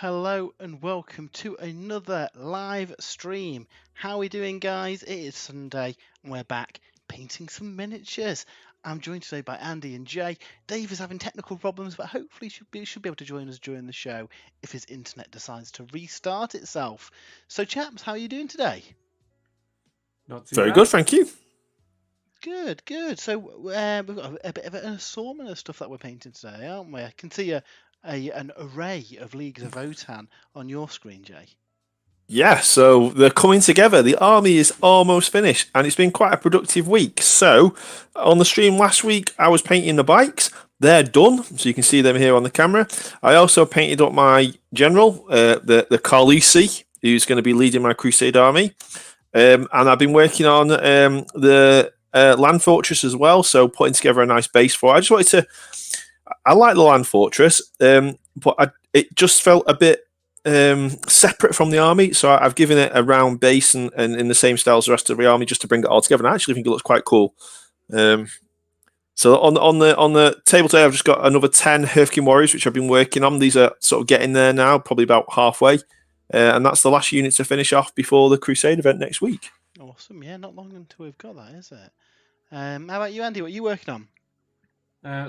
hello, and welcome to another live stream. How are we doing, guys? It is Sunday, and we're back painting some miniatures. I'm joined today by Andy and Jay. Dave is having technical problems, but hopefully should be able to join us during the show if his internet decides to restart itself. So, chaps, how are you doing today? Not too Very bad. good, thank you. Good, good. So we've got a bit of an assortment of stuff that we're painting today, aren't we? I can see an array of Leagues of Votann on your screen, Jay. Yeah, so they're coming together. The army is almost finished, and it's been quite a productive week. So, on the stream last week, I was painting the bikes. They're done, so you can see them here on the camera. I also painted up my general, the Carlisi, who's going to be leading my Crusade army. And I've been working on the Land Fortress as well, so putting together a nice base for it. I just wanted to... I like the Land Fortress, but it just felt a bit separate from the army, so I've given it a round base and in the same style as the rest of the army, just to bring it all together. And I actually think it looks quite cool. So on the table today, I've just got another 10 Hearthkin Warriors, which I've been working on. These are sort of getting there now, probably about halfway, and that's the last unit to finish off before the Crusade event next week. Awesome, yeah, not long until we've got that, is it? How about you, Andy? What are you working on?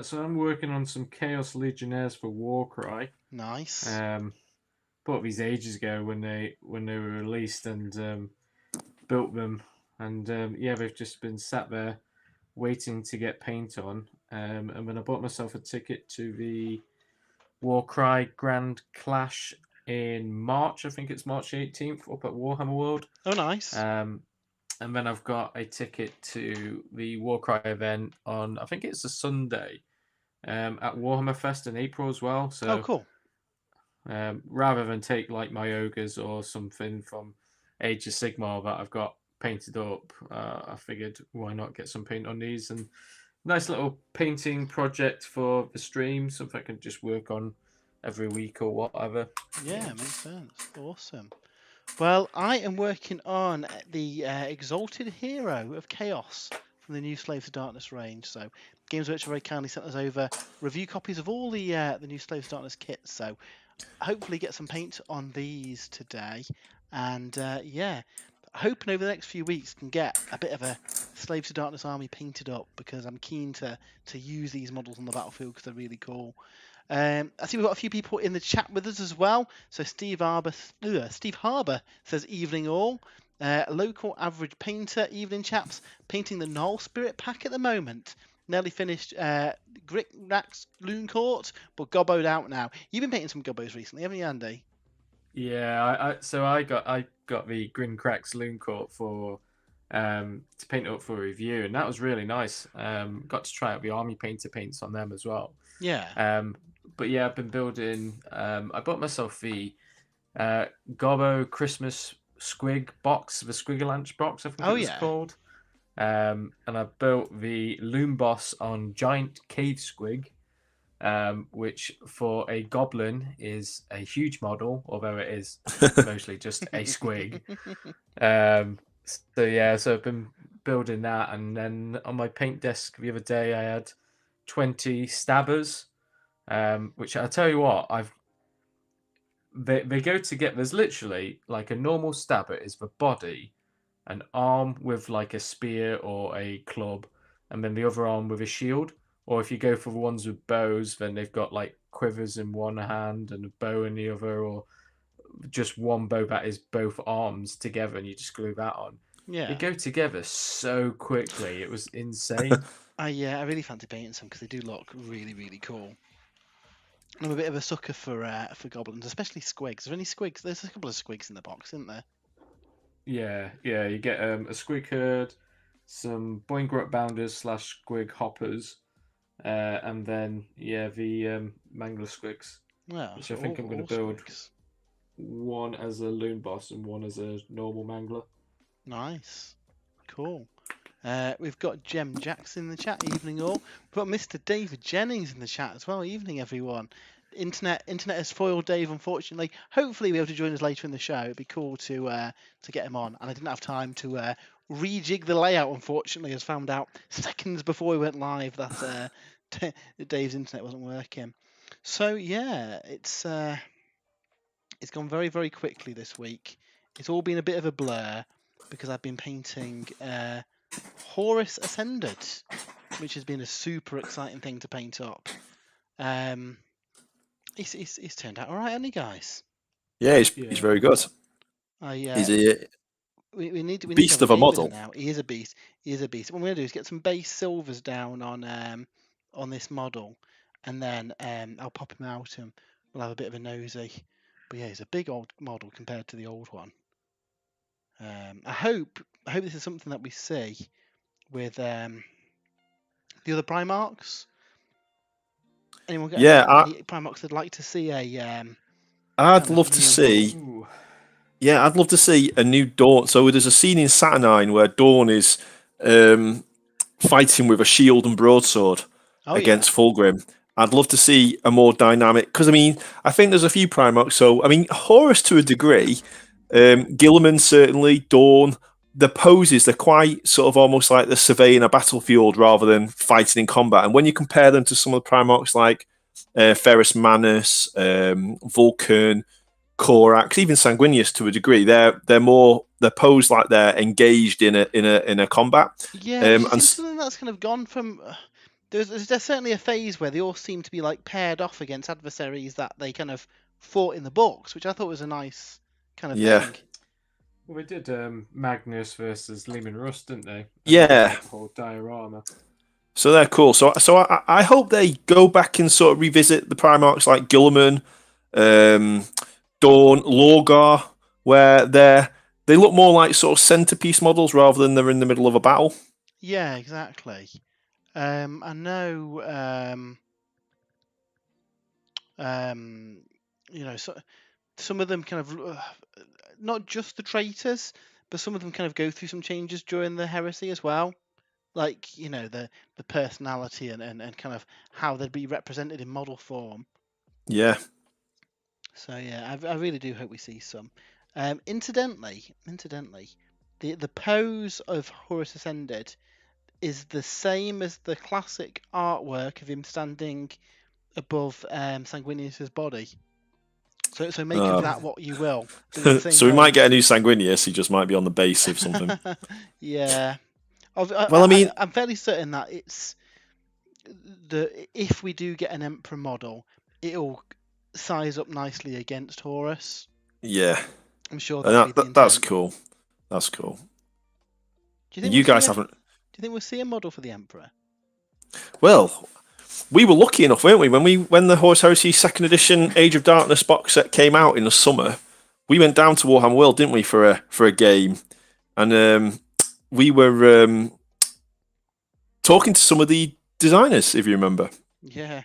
So I'm working on some Chaos Legionnaires for Warcry. Nice. Bought these ages ago when they were released and built them, and yeah, they've just been sat there waiting to get paint on. And then I bought myself a ticket to the Warcry Grand Clash in March. I think it's March 18th up at Warhammer World. Oh, nice. And then I've got a ticket to the Warcry event on, I think it's a Sunday, at Warhammer Fest in April as well. So, oh, cool. Rather than take like my ogres or something from Age of Sigmar that I've got painted up, I figured why not get some paint on these, and nice little painting project for the stream, something I can just work on every week or whatever. Yeah, makes sense. Awesome. Well, I am working on the Exalted Hero of Chaos from the new Slaves of Darkness range. So, Games Workshop very kindly sent us over review copies of all the new Slaves of Darkness kits. So, hopefully get some paint on these today. And yeah, hoping over the next few weeks can get a bit of a Slaves of Darkness army painted up, because I'm keen to use these models on the battlefield because they're really cool. I see we've got a few people in the chat with us as well. So Steve Harbour says evening all. Local average painter, evening chaps, painting the Null Spirit pack at the moment. Nearly finished Gricknax Loon Court, but gobboed out now. You've been painting some gobbos recently, haven't you, Andy? Yeah, I got the Grincrax Loon Court for to paint up for review, and that was really nice. Got to try out the Army Painter paints on them as well. Yeah. But yeah, I've been building. I bought myself the Gobbo Christmas Squig box, the Squiggalanch box, I think it was called. And I built the Loon Boss on Giant Cave Squig, which for a goblin is a huge model, although it is mostly just a squig. So I've been building that, and then on my paint desk the other day I had 20 stabbers, which I tell you what, they go together. There's literally like a normal stabber is the body, an arm with like a spear or a club, and then the other arm with a shield. Or if you go for the ones with bows, then they've got like quivers in one hand and a bow in the other, or just one bow that is both arms together, and you just glue that on. Yeah. They go together so quickly. It was insane. I really fancy painting some because they do look really, really cool. I'm a bit of a sucker for goblins, especially squigs. Are there any squigs? There's a couple of squigs in the box, isn't there? Yeah. You get a squig herd, some Boingrot bounders / squig hoppers, and then the mangler squigs, which I think I'm going to build one as a loon boss and one as a normal mangler. Nice, cool. We've got Jem Jackson in the chat. Evening all. We've got Mr. David Jennings in the chat as well. Evening everyone. Internet has foiled Dave, unfortunately. Hopefully, we'll be able to join us later in the show. It'd be cool to get him on. And I didn't have time to rejig the layout, unfortunately. As found out seconds before we went live that Dave's internet wasn't working. So yeah, it's It's gone very, very quickly this week. It's all been a bit of a blur because I've been painting Horus Ascended, which has been a super exciting thing to paint up. He's turned out all right, hasn't he, guys? Yeah, he's very good. He's a we need to beast have of a game with model. him now. He is a beast. What I'm going to do is get some base silvers down on this model, and then I'll pop him out and we'll have a bit of a nosy. But yeah, he's a big old model compared to the old one. I hope this is something that we see with the other Primarchs. Anyone got any Primarchs that'd like to see a? I'd love to see. Model? Yeah, I'd love to see a new Dawn. So there's a scene in Saturnine where Dawn is fighting with a shield and broadsword against Fulgrim. I'd love to see a more dynamic, because I mean, I think there's a few Primarchs. So I mean, Horus to a degree, Gilliman certainly, Dawn. The poses, they're quite sort of almost like they're surveying a battlefield rather than fighting in combat. And when you compare them to some of the Primarchs like Ferrus Manus, Vulcan, Korax, even Sanguinius to a degree, they're posed like they're engaged in a combat. Yeah, and something that's kind of gone from. There's certainly a phase where they all seem to be like paired off against adversaries that they kind of fought in the books, which I thought was a nice kind of thing. Well, we did Magnus versus Leman Russ, didn't they? Yeah. The whole diorama. So they're cool. So I hope they go back and sort of revisit the Primarchs like Gilliman, Dawn, Lorgar, where they look more like sort of centerpiece models rather than they're in the middle of a battle. Yeah, exactly. I know. Some of them kind of not just the traitors, but some of them kind of go through some changes during the heresy as well. Like, the personality and kind of how they'd be represented in model form. Yeah. So yeah, I really do hope we see some. Incidentally, the pose of Horus Ascended is the same as the classic artwork of him standing above Sanguinius's body. So make of that what you will. So we might get a new Sanguinius. He just might be on the base of something. Yeah. Well, I mean, I'm fairly certain that if we do get an Emperor model, it'll size up nicely against Horus. Yeah. I'm sure that's cool. That's cool. Do you think you guys haven't? Do you think we'll see a model for the Emperor? Well, we were lucky enough, weren't we? When the Horus Heresy Second Edition Age of Darkness box set came out in the summer, we went down to Warhammer World, didn't we, for a game, and we were talking to some of the designers, if you remember. Yeah.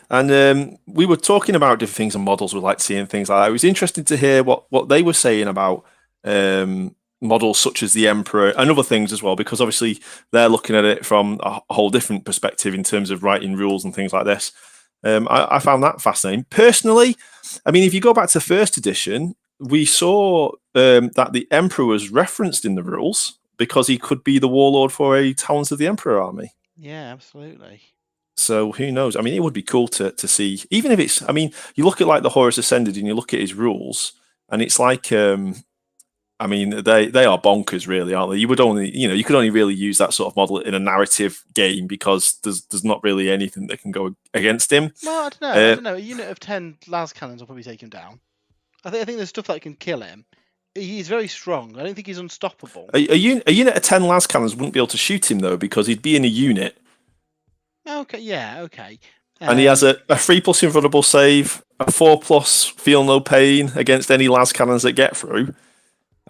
And we were talking about different things and models we'd like to see and things like that. It was interesting to hear what they were saying about models such as the Emperor and other things as well, because obviously they're looking at it from a whole different perspective in terms of writing rules and things like this. I found that fascinating. Personally, I mean, if you go back to first edition, we saw that the Emperor was referenced in the rules because he could be the warlord for a Talons of the Emperor army. Yeah, absolutely. So who knows? I mean, it would be cool to see, even if it's, I mean, you look at like the Horus Ascended and you look at his rules and it's like, I mean, they are bonkers really, aren't they? You could only really use that sort of model in a narrative game because there's not really anything that can go against him. Well, I don't know. A unit of 10 las cannons will probably take him down. I think there's stuff that can kill him. He's very strong. I don't think he's unstoppable. A unit of 10 las cannons wouldn't be able to shoot him though because he'd be in a unit. Okay, yeah, okay. And he has a 3+ invulnerable save, a 4+ feel no pain against any las cannons that get through,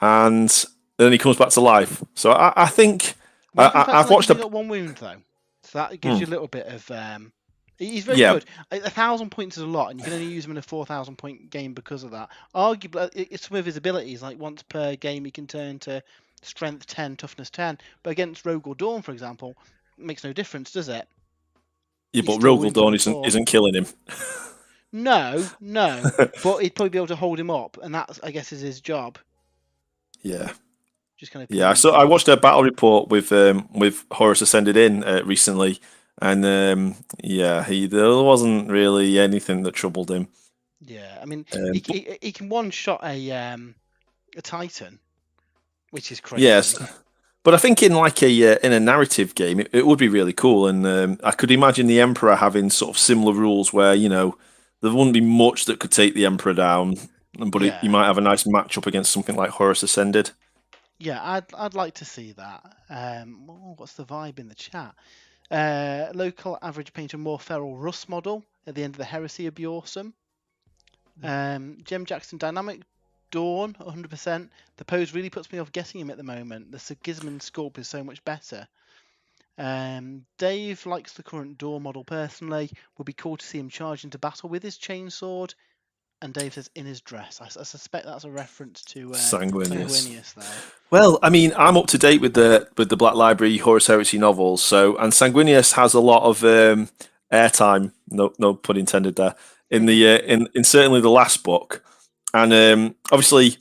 and then he comes back to life. So I think I've watched. He's got 1 wound though, so that gives you a little bit of. He's very good. 1,000 points is a lot, and you can only use him in a 4,000 point game because of that. Arguably, some of his abilities, like once per game, he can turn to strength 10, toughness 10. But against Rogue or Dawn, for example, it makes no difference, does it? Yeah, but Rogue or Dawn isn't killing him. No, but he'd probably be able to hold him up, and that, I guess, is his job. Yeah. Just kind of. Yeah, so I watched a battle report with Horus Ascended in recently, and there wasn't really anything that troubled him. Yeah, I mean, But he can one-shot a Titan, which is crazy. yes, but I think in like a narrative game, it would be really cool, and I could imagine the Emperor having sort of similar rules where there wouldn't be much that could take the Emperor down, but you might have a nice matchup against something like Horus Ascended. Yeah, I'd like to see that. What's the vibe in the chat? Local average painter, more feral Russ model at the end of the Heresy would be awesome. Jem Jackson Dynamic Dawn 100%. The pose really puts me off getting him at the moment. The Sigismund sculpt is so much better. Dave likes the current Dawn model personally. Would be cool to see him charge into battle with his chainsword. And Dave says in his dress. I suspect that's a reference to Sanguinius there. Well, I mean, I'm up to date with the Black Library Horus Heresy novels, and Sanguinius has a lot of airtime. No pun intended there. In the in certainly the last book, and obviously,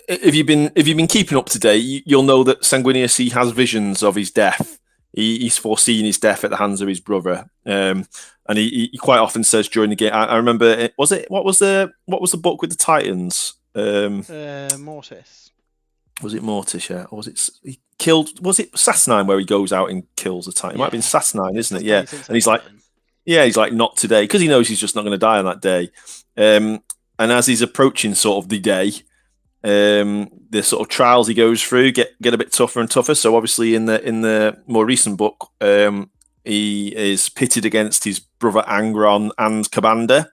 if you've been keeping up to date, you'll know that Sanguinius, he has visions of his death. He's foreseen his death at the hands of his brother, and he quite often says during the game. I remember, what was the book with the Titans? Mortis. Was it Mortis? Yeah, or was it he killed? Was it Saturnine where he goes out and kills a Titan? It might have been Saturnine, isn't it? Yeah, and he's like, not today, because he knows he's just not going to die on that day. And as he's approaching sort of the day, the sort of trials he goes through get a bit tougher and tougher. So obviously in the more recent book, he is pitted against his brother Angron and Cabanda,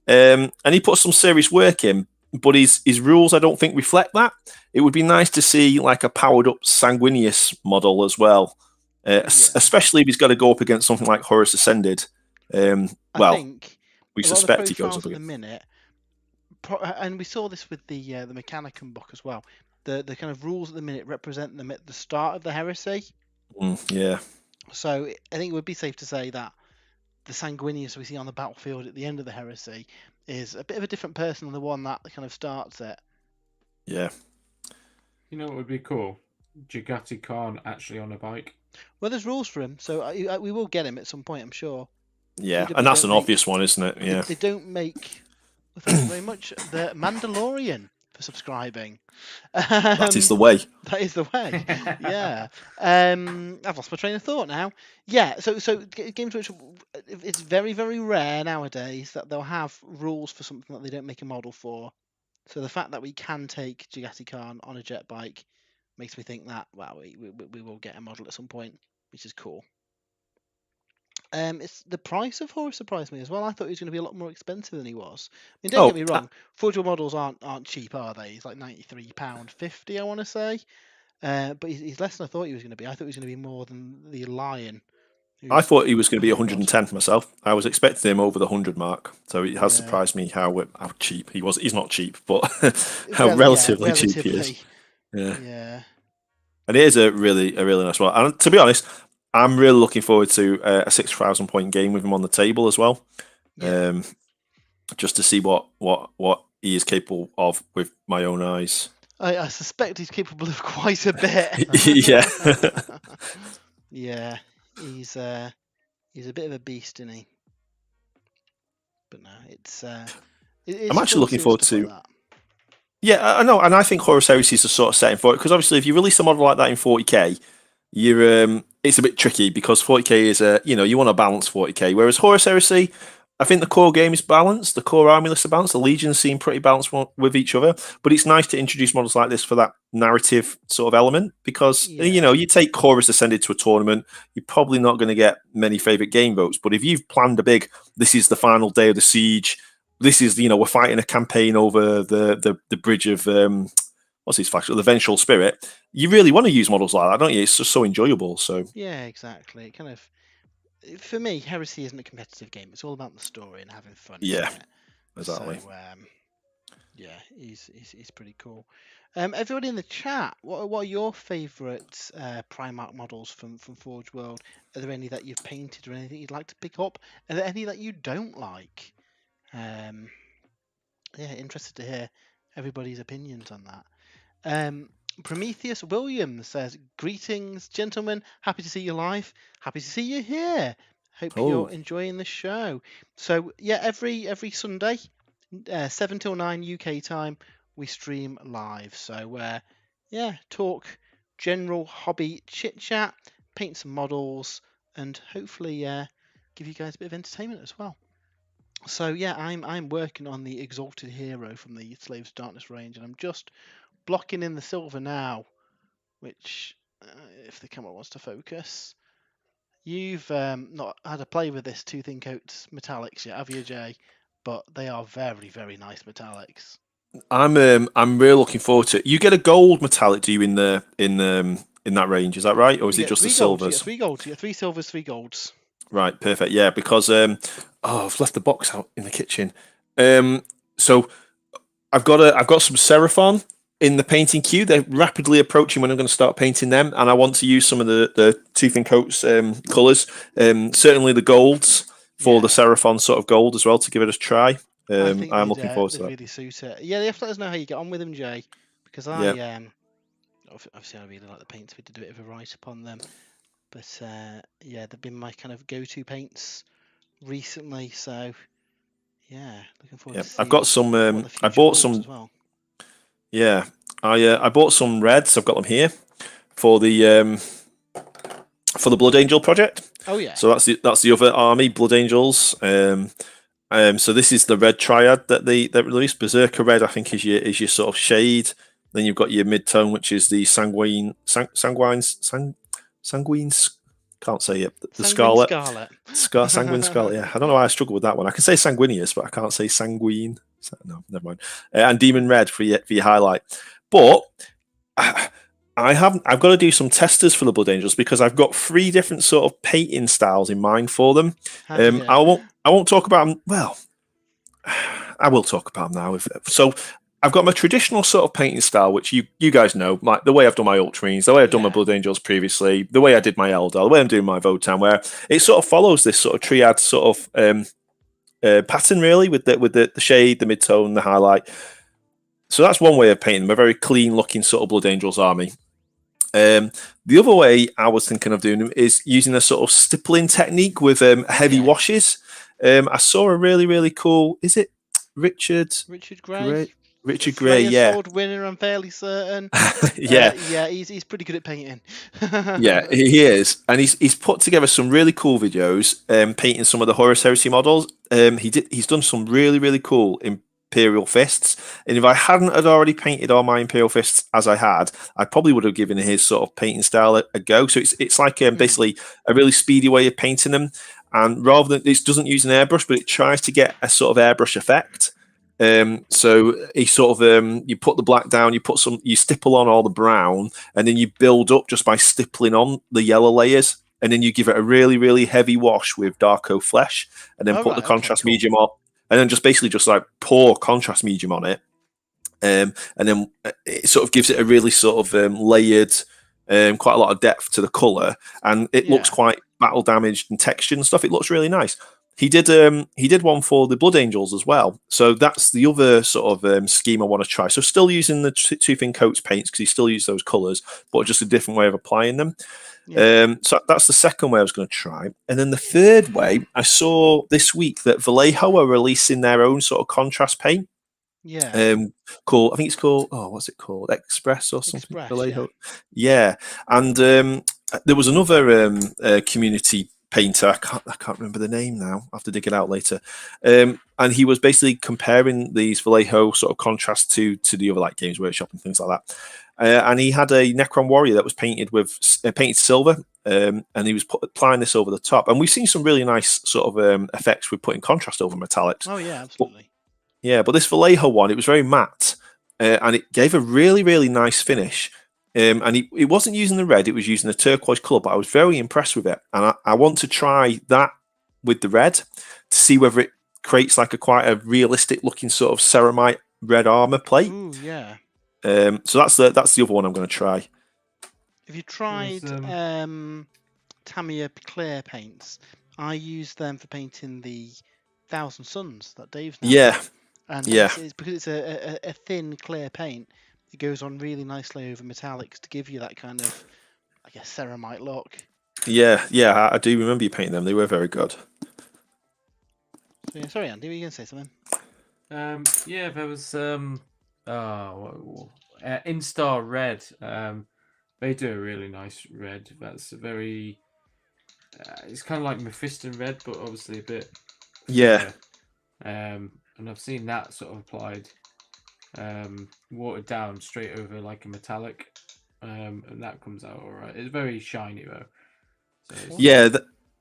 and he puts some serious work in. But his rules, I don't think, reflect that. It would be nice to see like a powered up Sanguinius model as well, especially if he's got to go up against something like Horus Ascended. I think we suspect he goes up against. At the minute, and we saw this with the Mechanicum book as well. The kind of rules at the minute represent them at the start of the heresy. Yeah. So I think it would be safe to say that the Sanguinius we see on the battlefield at the end of the heresy is a bit of a different person than the one that kind of starts it. Yeah. You know what would be cool? Jagati Khan actually on a bike. Well, there's rules for him, so we will get him at some point, I'm sure. Yeah, and that's an obvious one, isn't it? Yeah. They don't make... Well, thank you very much. The Mandalorian for subscribing. That is the way. That is the way. Yeah. I've lost my train of thought now. Yeah. So Games Workshop, it's very, very rare nowadays that they'll have rules for something that they don't make a model for. So the fact that we can take Jagati Khan on a jet bike makes me think that we will get a model at some point, which is cool. It's the price of Horus surprised me as well. I thought he was going to be a lot more expensive than he was. I mean, don't get me wrong, Forgeable models aren't cheap, are they? He's like £93.50, I want to say. But he's less than I thought he was going to be. I thought he was going to be more than the Lion. I thought he was going to be 110 myself. I was expecting him over the 100 mark. So it has surprised me how cheap he was. He's not cheap, but how relatively cheap he is. Yeah. And it is a really nice one. And to be honest, I'm really looking forward to a 6,000 point game with him on the table as well. Yeah. Just to see what he is capable of with my own eyes. I suspect he's capable of quite a bit. Yeah. Yeah. He's a bit of a beast, isn't he? But no, it's I'm actually looking forward to like Yeah, I know, and I think Horus Heresy is the sort of setting for it, because obviously if you release a model like that in 40k, it's a bit tricky, because 40k is you want to balance 40k, whereas Horus Heresy, I think the core game is balanced, the core army list is balanced, the legions seem pretty balanced with each other, but it's nice to introduce models like this for that narrative sort of element, because you take Horus Ascended to a tournament, you're probably not going to get many favourite game votes, but if you've planned this is the final day of the siege, this is we're fighting a campaign over the bridge of what's his faction, the Vengeful Spirit, you really want to use models like that, don't you? It's just so enjoyable. So yeah, exactly. Kind of, for me, Heresy isn't a competitive game. It's all about the story and having fun. Yeah, isn't it? Exactly. So, yeah, he's pretty cool. Everybody in the chat, what are your favourite Primarch models from Forge World? Are there any that you've painted or anything you'd like to pick up? Are there any that you don't like? Yeah, interested to hear everybody's opinions on that. Prometheus Williams says, "Greetings, gentlemen. Happy to see you live. Happy to see you here. Hope you're enjoying the show. So yeah, every Sunday, 7 till 9 UK time, we stream live. So talk general hobby chit chat, paint some models, and hopefully give you guys a bit of entertainment as well. So yeah, I'm working on the Exalted Hero from the Slaves of Darkness range, and I'm just blocking in the silver now, which if the camera wants to focus. You've not had a play with this Tooth and Coats metallics yet, have you, Jay? But they are very, very nice metallics. I'm really looking forward to it. You get a gold metallic, do you, in that range? Is that right, or is it just the silvers? You get 3 silvers, 3 golds. Right, perfect. Yeah, because I've left the box out in the kitchen. So I've got some Seraphon in the painting queue. They're rapidly approaching when I'm going to start painting them, and I want to use some of the Tooth and Coats colours. Certainly the golds for the Seraphon sort of gold as well to give it a try. I'm looking forward to that. Really suit it. Yeah, you have to let us know how you get on with them, Jay, because obviously I really like the paints. We did a bit of a write up on them, but they've been my kind of go-to paints recently. So yeah, looking forward to seeing. I've got some. I bought some as well. Yeah, I bought some reds. I've got them here for the Blood Angel project. Oh yeah. So that's the other army, Blood Angels. So this is the red triad that they released. Berserker red, I think, is your sort of shade. Then you've got your mid-tone, which is the sanguine. Can't say it. The scarlet. Sanguine scarlet. Yeah, I don't know why I struggle with that one. I can say sanguineous, but I can't say sanguine. No, never mind. And demon red for your highlight. But I've got to do some testers for the Blood Angels because I've got 3 different sort of painting styles in mind for them. I won't talk about them. Well, I will talk about them now. So I've got my traditional sort of painting style, which you guys know, like the way I've done my Ultramarines, the way I've done my Blood Angels previously, the way I did my Eldar, the way I'm doing my Votann, where it sort of follows this sort of triad sort of pattern, really, with the shade, the mid-tone, the highlight. So that's one way of painting them, a very clean-looking sort of Blood Angels army. The other way I was thinking of doing them is using a sort of stippling technique with heavy washes. I saw a really, really cool, is it Richard Gray? Richard Gray, yeah. Sword winner, I'm fairly certain. He's pretty good at painting. Yeah, he is, and he's put together some really cool videos, painting some of the Horus Heresy models. He's done some really, really cool Imperial Fists, and if I hadn't had already painted all my Imperial Fists as I had, I probably would have given his sort of painting style a go. So it's like basically a really speedy way of painting them, and rather than it doesn't use an airbrush, but it tries to get a sort of airbrush effect. So he sort of you put the black down, you stipple on all the brown, and then you build up just by stippling on the yellow layers, and then you give it a really, really heavy wash with Darko Flesh, and then put the contrast medium on, and then just basically just like pour contrast medium on it, and then it sort of gives it a really sort of layered, quite a lot of depth to the color, and it looks quite battle damaged and textured and stuff. It looks really nice. He did one for the Blood Angels as well. So that's the other sort of scheme I want to try. So still using the Tooth and Coats paints because he still uses those colours, but just a different way of applying them. Yeah. So that's the second way I was going to try. And then the third way, I saw this week that Vallejo are releasing their own sort of contrast paint. Yeah. I think it's called, what's it called? Express or something? Vallejo. Yeah. And there was another community painter, I can't remember the name now. I have to dig it out later. And he was basically comparing these Vallejo sort of contrast to the other like Games Workshop and things like that. And he had a Necron warrior that was painted with painted silver, and he was applying this over the top. And we've seen some really nice sort of effects with putting contrast over metallics. Oh yeah, absolutely. But this Vallejo one, it was very matte, and it gave a really, really nice finish. And he wasn't using the red, it was using the turquoise colour, but I was very impressed with it. And I want to try that with the red to see whether it creates like quite a realistic looking sort of ceramite red armour plate. Ooh, yeah. So that's the other one I'm going to try. Have you tried Tamiya clear paints? I use them for painting the Thousand Suns that Dave's now. Yeah. And it's because it's a thin clear paint. It goes on really nicely over metallics to give you that kind of, I guess, ceramite look. Yeah, I do remember you painting them. They were very good. So, yeah, sorry, Andy, were you going to say something? Yeah, there was Instar Red. They do a really nice red. That's a very it's kind of like Mephiston red, but obviously a bit Yeah. and I've seen that sort of applied watered down straight over like a metallic, and that comes out all right. It's very shiny though. So Awesome.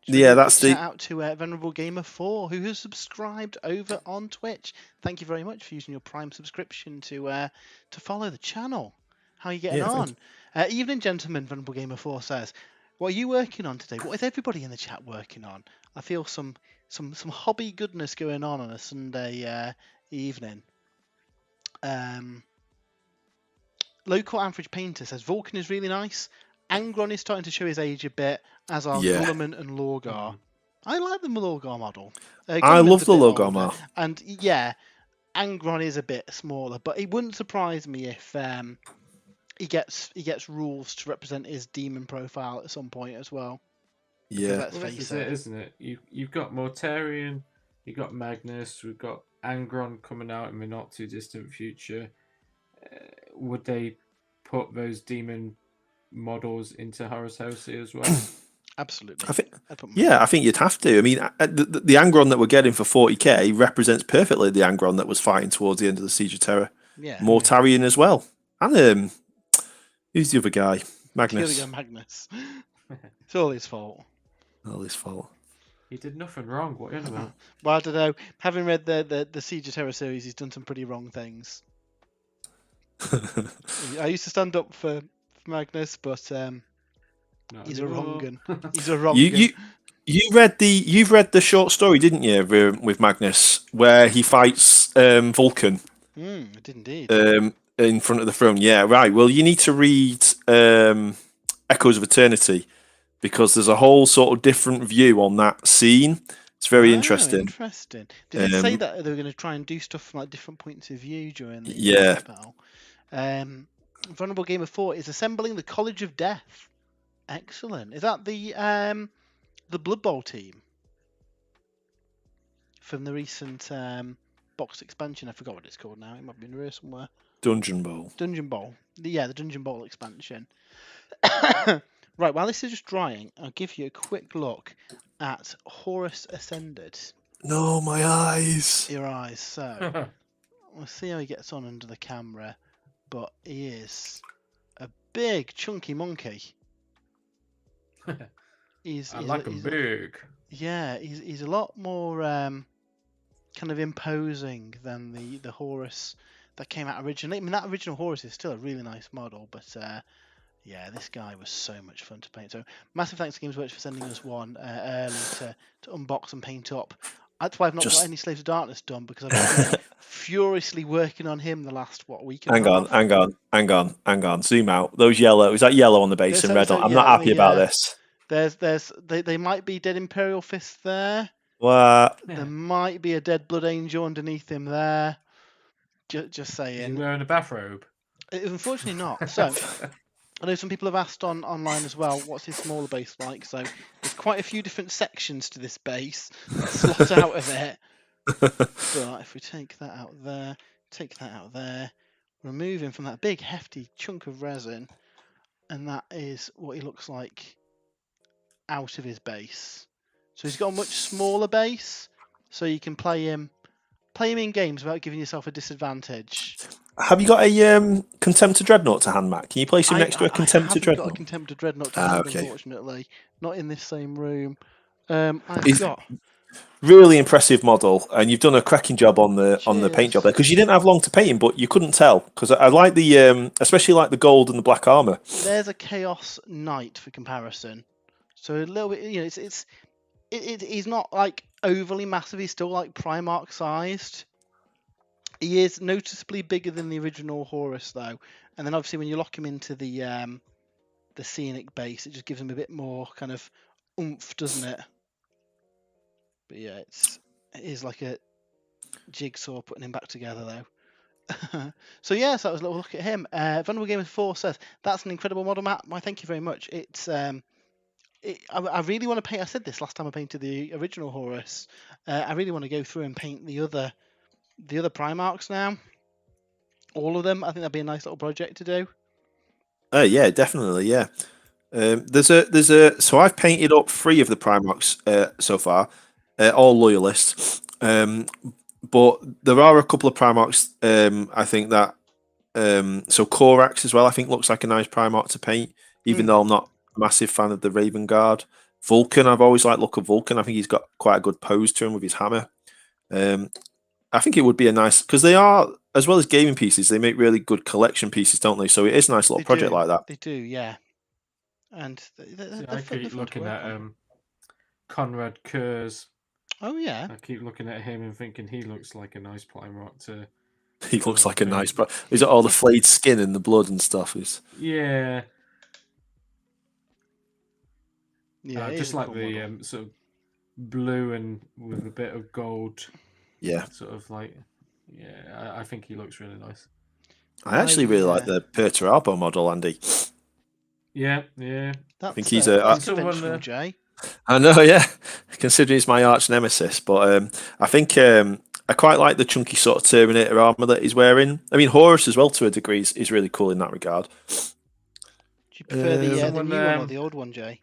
Yeah, That's the shout out to Venerable Gamer 4 who has subscribed over on Twitch. Thank you very much for using your Prime subscription to follow the channel. How are you getting on? Evening, gentlemen. Venerable Gamer 4 says, "What are you working on today? What is everybody in the chat working on? I feel some hobby goodness going on a Sunday evening." Local average painter says Vulcan is really nice. Angron is starting to show his age a bit, as are Gulliman and Lorgar. I like the Lorgar model. I love the Lorgar model. And yeah, Angron is a bit smaller, but it wouldn't surprise me if he gets rules to represent his demon profile at some point as well. Yeah, let's face it, isn't it? You've got Mortarion, you've got Magnus, we've got Angron coming out in the not too distant future. Would they put those demon models into Horus Heresy as well? Absolutely. I think you'd have to. I mean, the Angron that we're getting for 40k represents perfectly the Angron that was fighting towards the end of the Siege of Terror. Yeah. Mortarion as well. And who's the other guy? Magnus. The other guy, Magnus. It's all his fault. All his fault. He did nothing wrong. What are you about? Well, I don't know. Having read the Siege of Terror series, he's done some pretty wrong things. I used to stand up for Magnus, but he's a wrong un. He's a wrong un. You've read the short story, didn't you, with Magnus, where he fights Vulcan? I did indeed. In front of the throne. Yeah, right. Well, you need to read Echoes of Eternity, because there's a whole sort of different view on that scene. It's very interesting. Interesting. Did they say that they were going to try and do stuff from like different points of view during the battle? Vulnerable Gamer 4 is assembling the College of Death. Excellent. Is that the Blood Bowl team from the recent box expansion? I forgot what it's called now. It might be in here somewhere. Dungeon Bowl. The Dungeon Bowl expansion. Right, while this is just drying, I'll give you a quick look at Horus Ascended. No, my eyes. Your eyes. So, we'll see how he gets on under the camera. But he is a big, chunky monkey. He's big. Yeah, he's a lot more kind of imposing than the Horus that came out originally. I mean, that original Horus is still a really nice model, but yeah, this guy was so much fun to paint. So massive thanks to Games Workshop for sending us one early to unbox and paint up. That's why I've not got any Slaves of Darkness done, because I've been furiously working on him the last week. Hang on. Zoom out. Those yellow. Is that yellow on the base and red on? I'm not happy about this. They might be dead Imperial Fists there. What? There might be a dead Blood Angel underneath him there. Just saying. Is he wearing a bathrobe? Unfortunately not. So I know some people have asked online as well, what's his smaller base like? So there's quite a few different sections to this base. Slot out of it. But if we take that out there, remove him from that big hefty chunk of resin, and that is what he looks like out of his base. So he's got a much smaller base, so you can play him in games without giving yourself a disadvantage. Have you got a Contemptor Dreadnought to hand, Matt? Can you place him next to a Contemptor Dreadnought? I haven't got a Contemptor Dreadnought to hand, unfortunately. Not in this same room. I've got... Really impressive model, and you've done a cracking job on the paint job there, because you didn't have long to paint him, but you couldn't tell, because I like the especially like the gold and the black armor. There's a Chaos Knight for comparison, so a little bit, he's not like overly massive. He's still like Primarch sized. He is noticeably bigger than the original Horus though, and then obviously when you lock him into the scenic base, it just gives him a bit more kind of oomph, doesn't it? But yeah, it is like a jigsaw putting him back together though. So yes, that was a little look at him. Vulnerable Gamer 4 says, that's an incredible model, Matt. Why, thank you very much. It's I really want to paint. I said this last time I painted the original Horus. I really want to go through and paint the other Primarchs now. All of them. I think that'd be a nice little project to do. Yeah, definitely. Yeah. So I've painted up 3 of the Primarchs so far, all loyalists. But there are a couple of Primarchs. I think that so Korax as well. I think looks like a nice Primarch to paint, even though I'm not a massive fan of the Raven Guard. Vulcan, I've always liked the look of Vulcan. I think he's got quite a good pose to him with his hammer. I think it would be a nice, because they are, as well as gaming pieces, they make really good collection pieces, don't they? So it is a nice little project like that. They do, yeah. And I keep looking at Conrad Kurz. Oh yeah. I keep looking at him and thinking he looks like a nice Primarch to. He looks like a nice. Is it all the flayed skin and the blood and stuff? Yeah. Yeah, just like the sort of blue and with a bit of gold. Yeah. Sort of like, yeah, I think he looks really nice. I actually really like the Perturabo model, Andy. Yeah. I think he's a conventional, Jay. I know, yeah. Considering he's my arch nemesis, but I think I quite like the chunky sort of Terminator armor that he's wearing. I mean, Horus as well, to a degree, is really cool in that regard. Do you prefer the new one or the old one, Jay?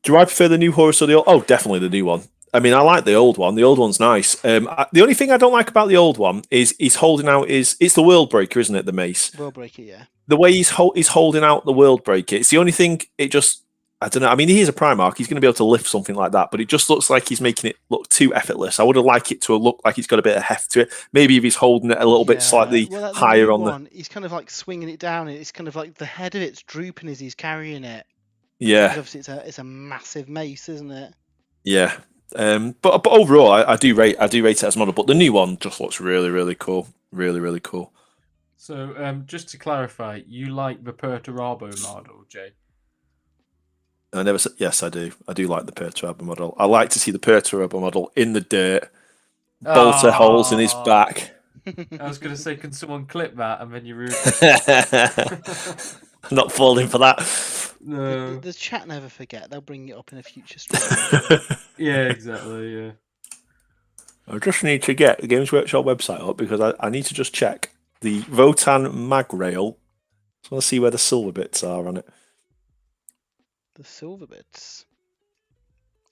Do I prefer the new Horus or the old? Oh, definitely the new one. I mean, I like the old one. The old one's nice. The only thing I don't like about the old one is he's holding out it's the World Breaker, isn't it? The mace. World Breaker, yeah. The way he's holding out the World Breaker, it's the only thing. It just, I don't know. I mean, he is a Primarch. He's going to be able to lift something like that, but it just looks like he's making it look too effortless. I would have liked it to look like he's got a bit of heft to it. Maybe if he's holding it a little bit slightly higher on the. He's kind of like swinging it down. It's kind of like the head of it's drooping as he's carrying it. Yeah. Obviously, it's a massive mace, isn't it? Yeah. But overall, I do rate it as a model. But the new one just looks really, really cool. Really, really cool. So, just to clarify, you like the Perturabo model, Jay? I never said yes. I do. I do like the Perturabo model. I like to see the Perturabo model in the dirt, bolter holes in his back. I was going to say, can someone clip that and then you ruin I'm not falling for that. No. The chat never forget. They'll bring it up in a future stream. Yeah, exactly. Yeah. I just need to get the Games Workshop website up because I need to just check the Votann mag rail. I want to see where the silver bits are on it. The silver bits.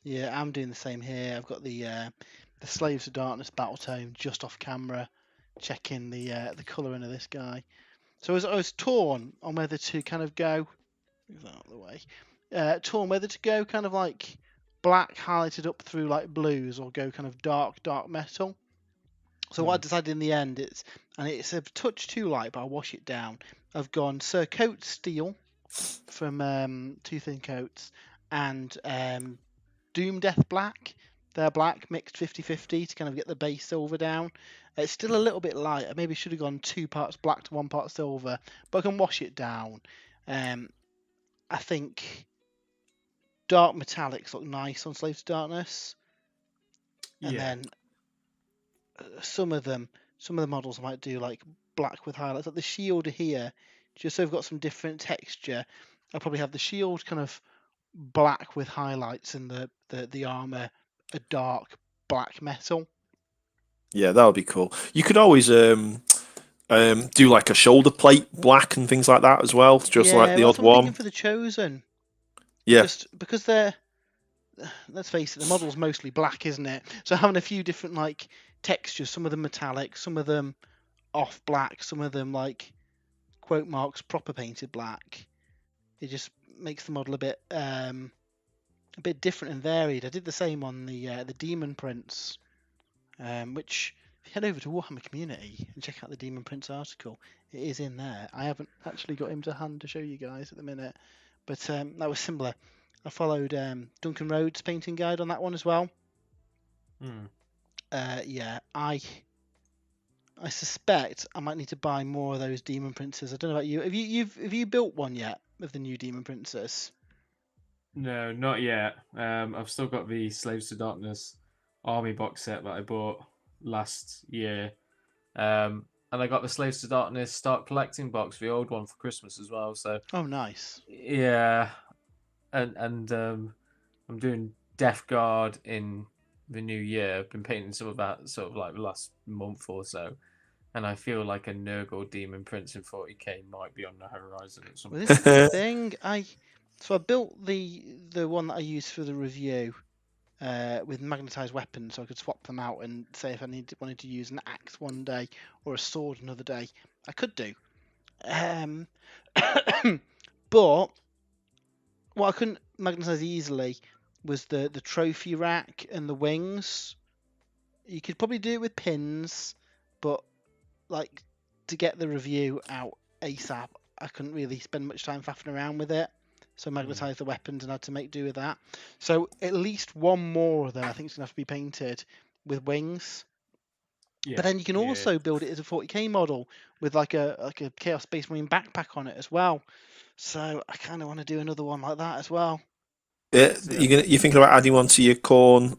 Yeah, I'm doing the same here. I've got the Slaves of Darkness battle tome just off camera, checking the colouring of this guy. So I was torn on whether to kind of go. Move that out of the way. Torn whether to go kind of like black highlighted up through like blues or go kind of dark metal. So what I decided in the end it's a touch too light, but I'll wash it down. I've gone Sir Coat Steel from Two Thin Coats and Doom Death Black. They're black mixed 50-50 to kind of get the base silver down. It's still a little bit light. I maybe should have gone 2 parts black to 1 part silver, but I can wash it down. I think dark metallics look nice on Slaves to Darkness. And then some of the models I might do like black with highlights. Like the shield here, just so I've got some different texture. I'll probably have the shield kind of black with highlights and the armor a dark black metal. Yeah, that would be cool. You could always do like a shoulder plate black and things like that as well, just like the odd one. For the Chosen. Yeah. Just because let's face it, the model's mostly black, isn't it? So having a few different like textures, some of them metallic, some of them off black, some of them like quote marks proper painted black. It just makes the model a bit different and varied. I did the same on the Demon Prince, which if you head over to Warhammer Community and check out the Demon Prince article, it is in there. I haven't actually got him to hand to show you guys at the minute, but that was similar. I followed Duncan Rhodes' painting guide on that one as well. Yeah, I suspect I might need to buy more of those Demon Princes. I don't know about you. Have you built one yet of the new Demon Princes? No, not yet. I've still got the Slaves to Darkness army box set that I bought last year. And I got the Slaves to Darkness Start Collecting box, the old one, for Christmas as well. So oh, nice. Yeah. and I'm doing Death Guard in the new year. I've been painting some of that sort of like the last month or so, and I feel like a Nurgle Demon Prince in 40k might be on the horizon at some Well, point. this is the thing. I built the one that I used for the review with magnetized weapons, so I could swap them out and say if I wanted to use an axe one day or a sword another day, I could do. But what I couldn't magnetize easily was the trophy rack and the wings. You could probably do it with pins, but like to get the review out ASAP, I couldn't really spend much time faffing around with it. So magnetized the weapons and had to make do with that. So at least one more of them I think is gonna have to be painted with wings. Yeah, But then you can also build it as a 40k model with like a Chaos Space Marine backpack on it as well. So I kind of want to do another one like that as well. You thinking about adding one to your Khorne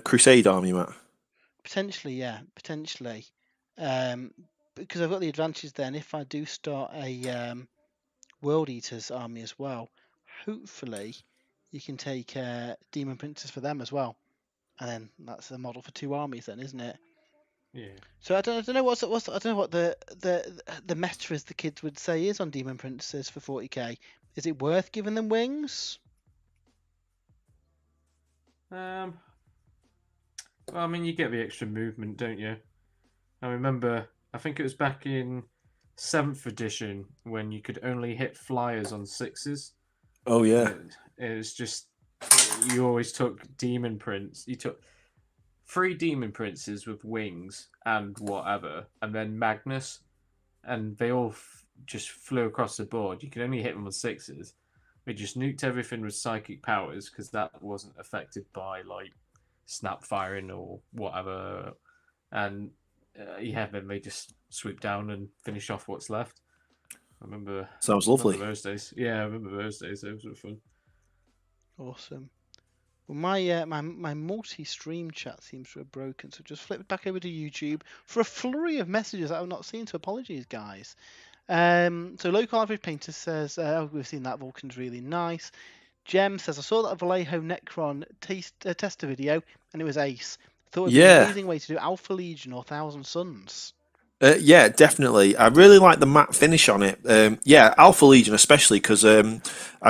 Crusade army, Matt? Potentially, yeah, potentially. Because I've got the advantage then if I do start a World Eaters army as well, hopefully you can take Demon Princes for them as well. And then that's a model for 2 armies then, isn't it? Yeah. So I don't know I don't know what the meta as the kids would say is on Demon Princes for 40k. Is it worth giving them wings? Well, I mean, you get the extra movement, don't you? I remember, I think it was back in 7th edition when you could only hit flyers on 6s. Oh yeah. It was just, you always took Demon Prince. You took 3 Demon Princes with wings and whatever, and then Magnus, and they all just flew across the board. You could only hit them on 6s. They just nuked everything with psychic powers because that wasn't affected by like snap firing or whatever. And then they just swoop down and finish off what's left. I remember. Sounds lovely. Remember those days. Yeah, I remember those days. Those were fun. Awesome. Well, my multi-stream chat seems to have broken, so just flip back over to YouTube for a flurry of messages that I've not seen. So apologies, guys. So local average painter says, "Oh, we've seen that. Vulcan's really nice." Jem says, "I saw that Vallejo Necron tester video, and it was ace. Thought it would be an amazing way to do Alpha Legion or Thousand Suns." Yeah, definitely. I really like the matte finish on it. Yeah, Alpha Legion especially because I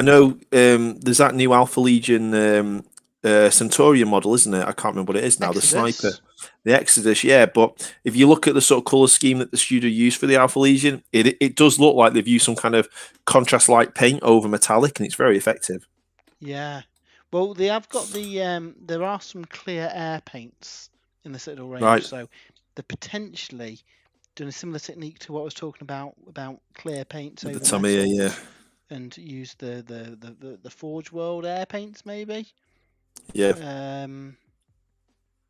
know there's that new Alpha Legion Centurion model, isn't it? I can't remember what it is now. Exodus. The sniper, the Exodus. Yeah, but if you look at the sort of color scheme that the studio used for the Alpha Legion, it does look like they've used some kind of contrast light paint over metallic, and it's very effective. Yeah. Well, they have got the there are some clear air paints in the Citadel range, Right. so they're potentially doing a similar technique to what I was talking about clear paints over Tamiya, yeah. and use the Forge World air paints maybe. Yeah.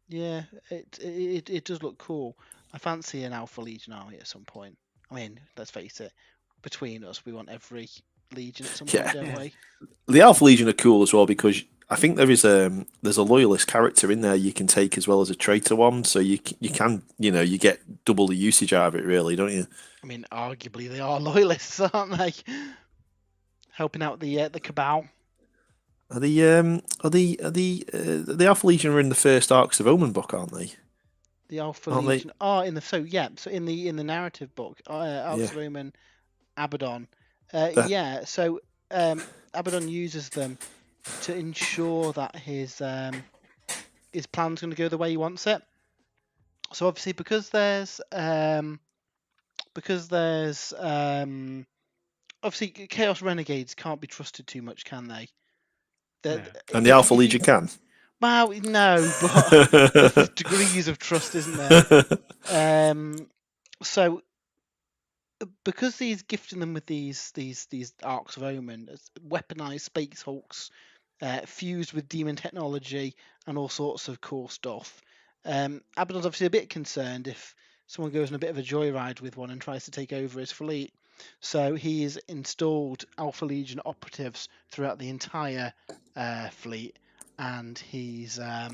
Yeah, it does look cool. I fancy an Alpha Legion army at some point. I mean, let's face it, between us, we want every Legion at some point, don't we? The Alpha Legion are cool as well because I think there's a loyalist character in there you can take as well as a traitor one, so you can you get double the usage out of it, really, don't you? I mean, arguably they are loyalists, aren't they? Helping out the cabal. Are the Alpha Legion are in the first Arcs of Omen book, aren't they? The Alpha Legion are in the so in the narrative book, Arcs of Omen, Abaddon. So Abaddon uses them to ensure that his plan's going to go the way he wants it. So obviously because there's obviously Chaos Renegades can't be trusted too much, can they? And the Alpha Legion can. Well, no, but there's degrees of trust, isn't there? So because he's gifting them with these Arcs of Omen, weaponized Space Hulks, fused with demon technology and all sorts of cool stuff. Abaddon's obviously a bit concerned if someone goes on a bit of a joyride with one and tries to take over his fleet. So he's installed Alpha Legion operatives throughout the entire fleet, and he's they're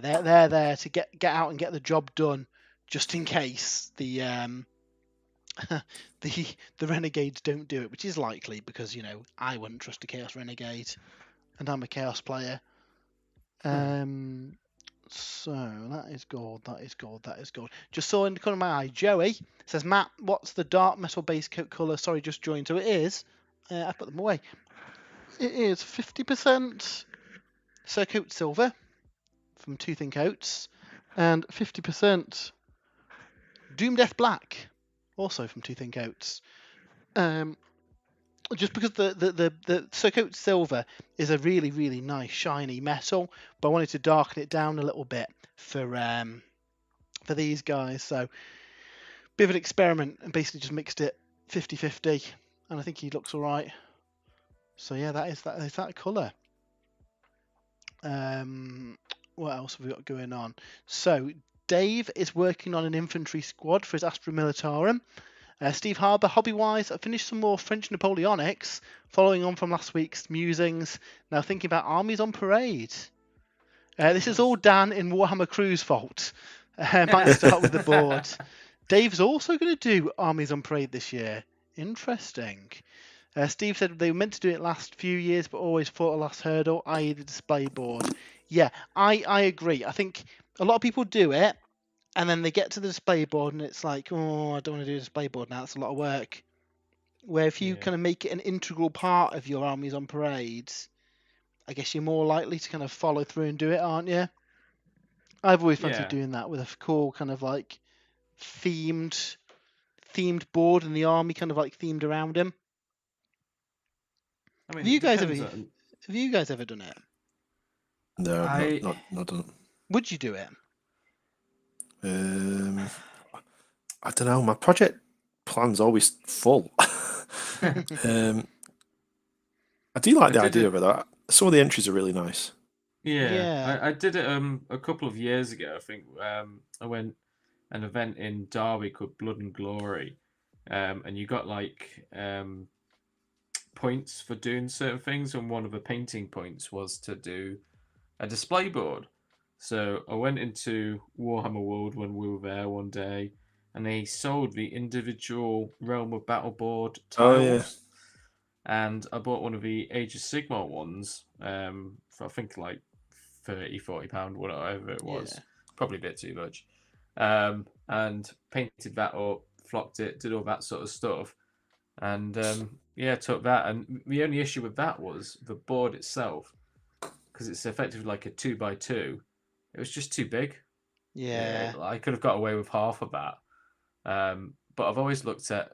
there to get out and get the job done, just in case the the renegades don't do it, which is likely because I wouldn't trust a Chaos Renegade, and I'm a Chaos player. So that is gold. That is gold. That is gold. Just saw in the corner of my eye, Joey says, Matt, what's the dark metal base coat color? Sorry, just joined. So it is. I put them away. It is 50% Surcoat Silver from Tooth and Coats, and 50% Doom Death Black, also from Tooth and Coats. Just because the Surcoat Silver is a really, really nice shiny metal, but I wanted to darken it down a little bit for these guys. So bit of an experiment, and basically just mixed it 50-50, and I think he looks all right. So yeah, that is that colour. What else have we got going on? So Dave is working on an infantry squad for his Astra Militarum. Steve Harbour, hobby-wise, I finished some more French Napoleonics, following on from last week's musings. Now thinking about armies on parade. This is all Dan in Warhammer Crew's fault. Might start with the board. Dave's also going to do armies on parade this year. Interesting. Steve said they were meant to do it last few years, but always fought a last hurdle, i.e. the display board. Yeah, I agree. I think a lot of people do it, and then they get to the display board, and it's like, oh, I don't want to do a display board now. It's a lot of work. Where if you kind of make it an integral part of your armies on parades, I guess you're more likely to kind of follow through and do it, aren't you? I've always fancied doing that with a cool kind of like themed board, and the army kind of like themed around him. I mean, have you guys ever done it? No, not done it. Would you do it? I don't know. My project plan's always full. I do like the idea of it. Though. Some of the entries are really nice. Yeah. I did it a couple of years ago. I think I went an event in Derby called Blood and Glory, and you got like points for doing certain things, and one of the painting points was to do a display board. So I went into Warhammer World when we were there one day, and they sold the individual Realm of Battle board tiles. Oh, yeah. And I bought one of the Age of Sigmar ones for I think like £30-40, whatever it was. Yeah. Probably a bit too much. And painted that up, flocked it, did all that sort of stuff. And took that. And the only issue with that was the board itself, because it's effectively like a 2x2. It was just too big. Yeah. I could have got away with half of that. But I've always looked at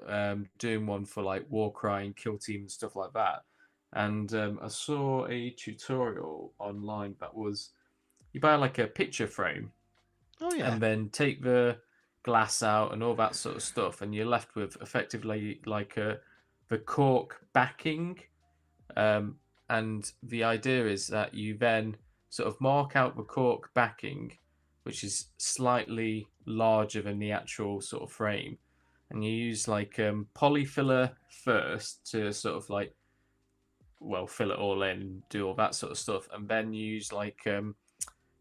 doing one for like Warcry and Kill Team and stuff like that. And I saw a tutorial online that was, you buy like a picture frame. Oh, yeah. And then take the glass out and all that sort of stuff. And you're left with effectively like the cork backing. And the idea is that you then sort of mark out the cork backing, which is slightly larger than the actual sort of frame. And you use like polyfiller first to sort of like, fill it all in, do all that sort of stuff. And then you use like kind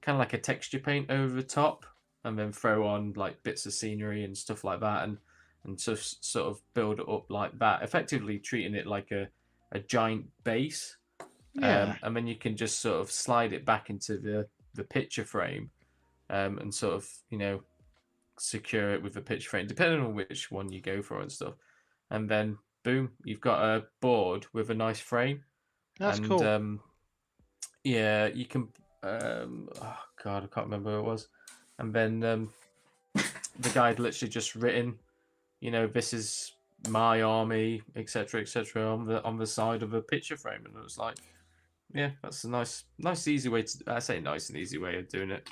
of like a texture paint over the top, and then throw on like bits of scenery and stuff like that. And just sort of build it up like that, effectively treating it like a giant base. Yeah. And then you can just sort of slide it back into the picture frame, and sort of, secure it with the picture frame, depending on which one you go for and stuff. And then, boom, you've got a board with a nice frame. That's cool. You can... I can't remember who it was. And then the guy had literally just written, this is my army, etc., on the side of a picture frame. And it was like, yeah, that's a nice, easy way to... I say nice and easy way of doing it.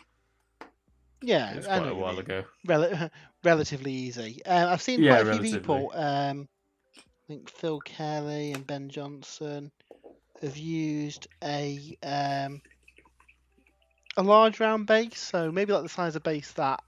Yeah, it was quite a while ago. Relatively easy. I've seen quite a few people. I think Phil Kelly and Ben Johnson have used a large round base, so maybe like the size of base that